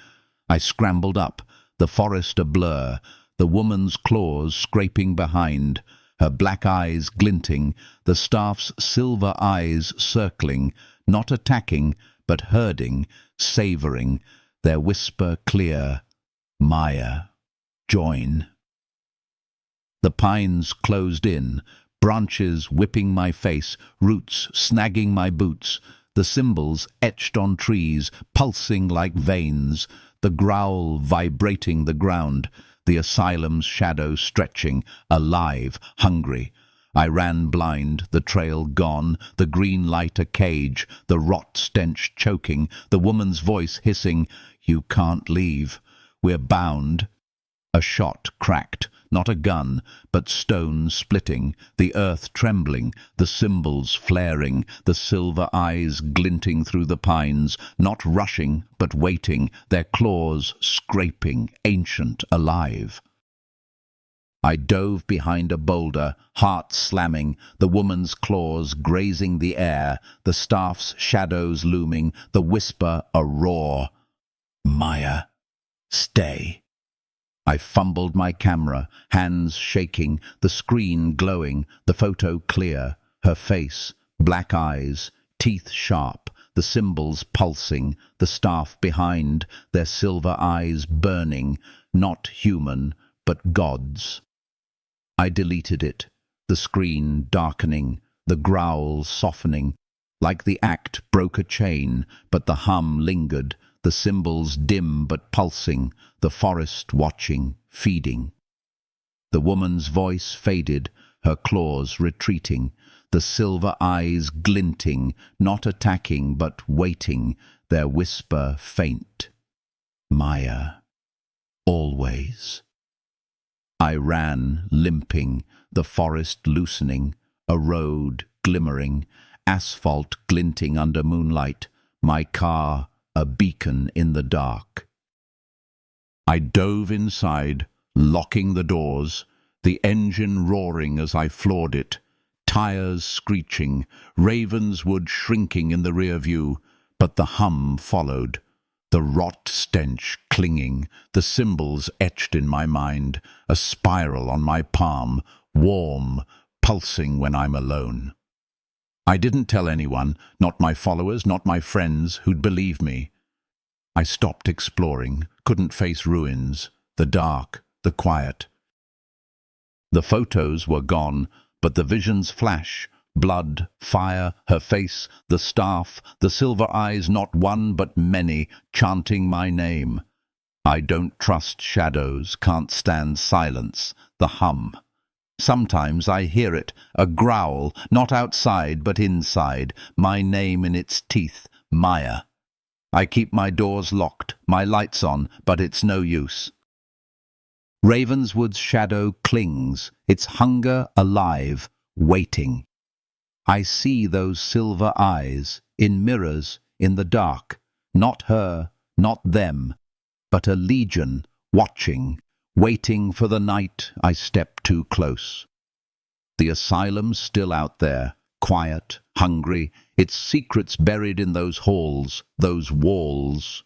I scrambled up, the forest a blur, the woman's claws scraping behind, her black eyes glinting, the staff's silver eyes circling, not attacking, but herding, savouring, their whisper clear, "Maya, join." The pines closed in, branches whipping my face, roots snagging my boots, the symbols etched on trees, pulsing like veins, the growl vibrating the ground, the asylum's shadow stretching, alive, hungry. I ran blind, the trail gone, the green light a cage, the rot stench choking, the woman's voice hissing, "You can't leave. We're bound." A shot cracked, not a gun, but stone splitting, the earth trembling, the symbols flaring, the silver eyes glinting through the pines, not rushing, but waiting, their claws scraping, ancient, alive. I dove behind a boulder, heart slamming, the woman's claws grazing the air, the staff's shadows looming, the whisper a roar, "Maya, stay." I fumbled my camera, hands shaking, the screen glowing, the photo clear, her face, black eyes, teeth sharp, the symbols pulsing, the staff behind, their silver eyes burning, not human, but God's. I deleted it, the screen darkening, the growl softening, like the act broke a chain, but the hum lingered, the symbols dim but pulsing, the forest watching, feeding. The woman's voice faded, her claws retreating, the silver eyes glinting, not attacking but waiting, their whisper faint. "Maya, always." I ran, limping, the forest loosening, a road glimmering, asphalt glinting under moonlight, my car a beacon in the dark. I dove inside, locking the doors, the engine roaring as I floored it, tires screeching, Ravenswood shrinking in the rear view, but the hum followed, the rot stench clinging, the symbols etched in my mind, a spiral on my palm, warm, pulsing when I'm alone. I didn't tell anyone, not my followers, not my friends, who'd believe me. I stopped exploring, couldn't face ruins, the dark, the quiet. The photos were gone, but the visions flash. Blood, fire, her face, the staff, the silver eyes, not one but many, chanting my name. I don't trust shadows, can't stand silence, the hum. Sometimes I hear it, a growl, not outside but inside, my name in its teeth, Maya. I keep my doors locked, my lights on, but it's no use. Ravenswood's shadow clings, its hunger alive, waiting. I see those silver eyes, in mirrors, in the dark, not her, not them, but a legion, watching, waiting for the night I step too close. The asylum's still out there, quiet, hungry, its secrets buried in those halls, those walls.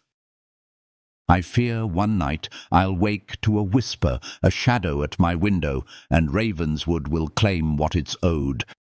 I fear one night I'll wake to a whisper, a shadow at my window, and Ravenswood will claim what it's owed.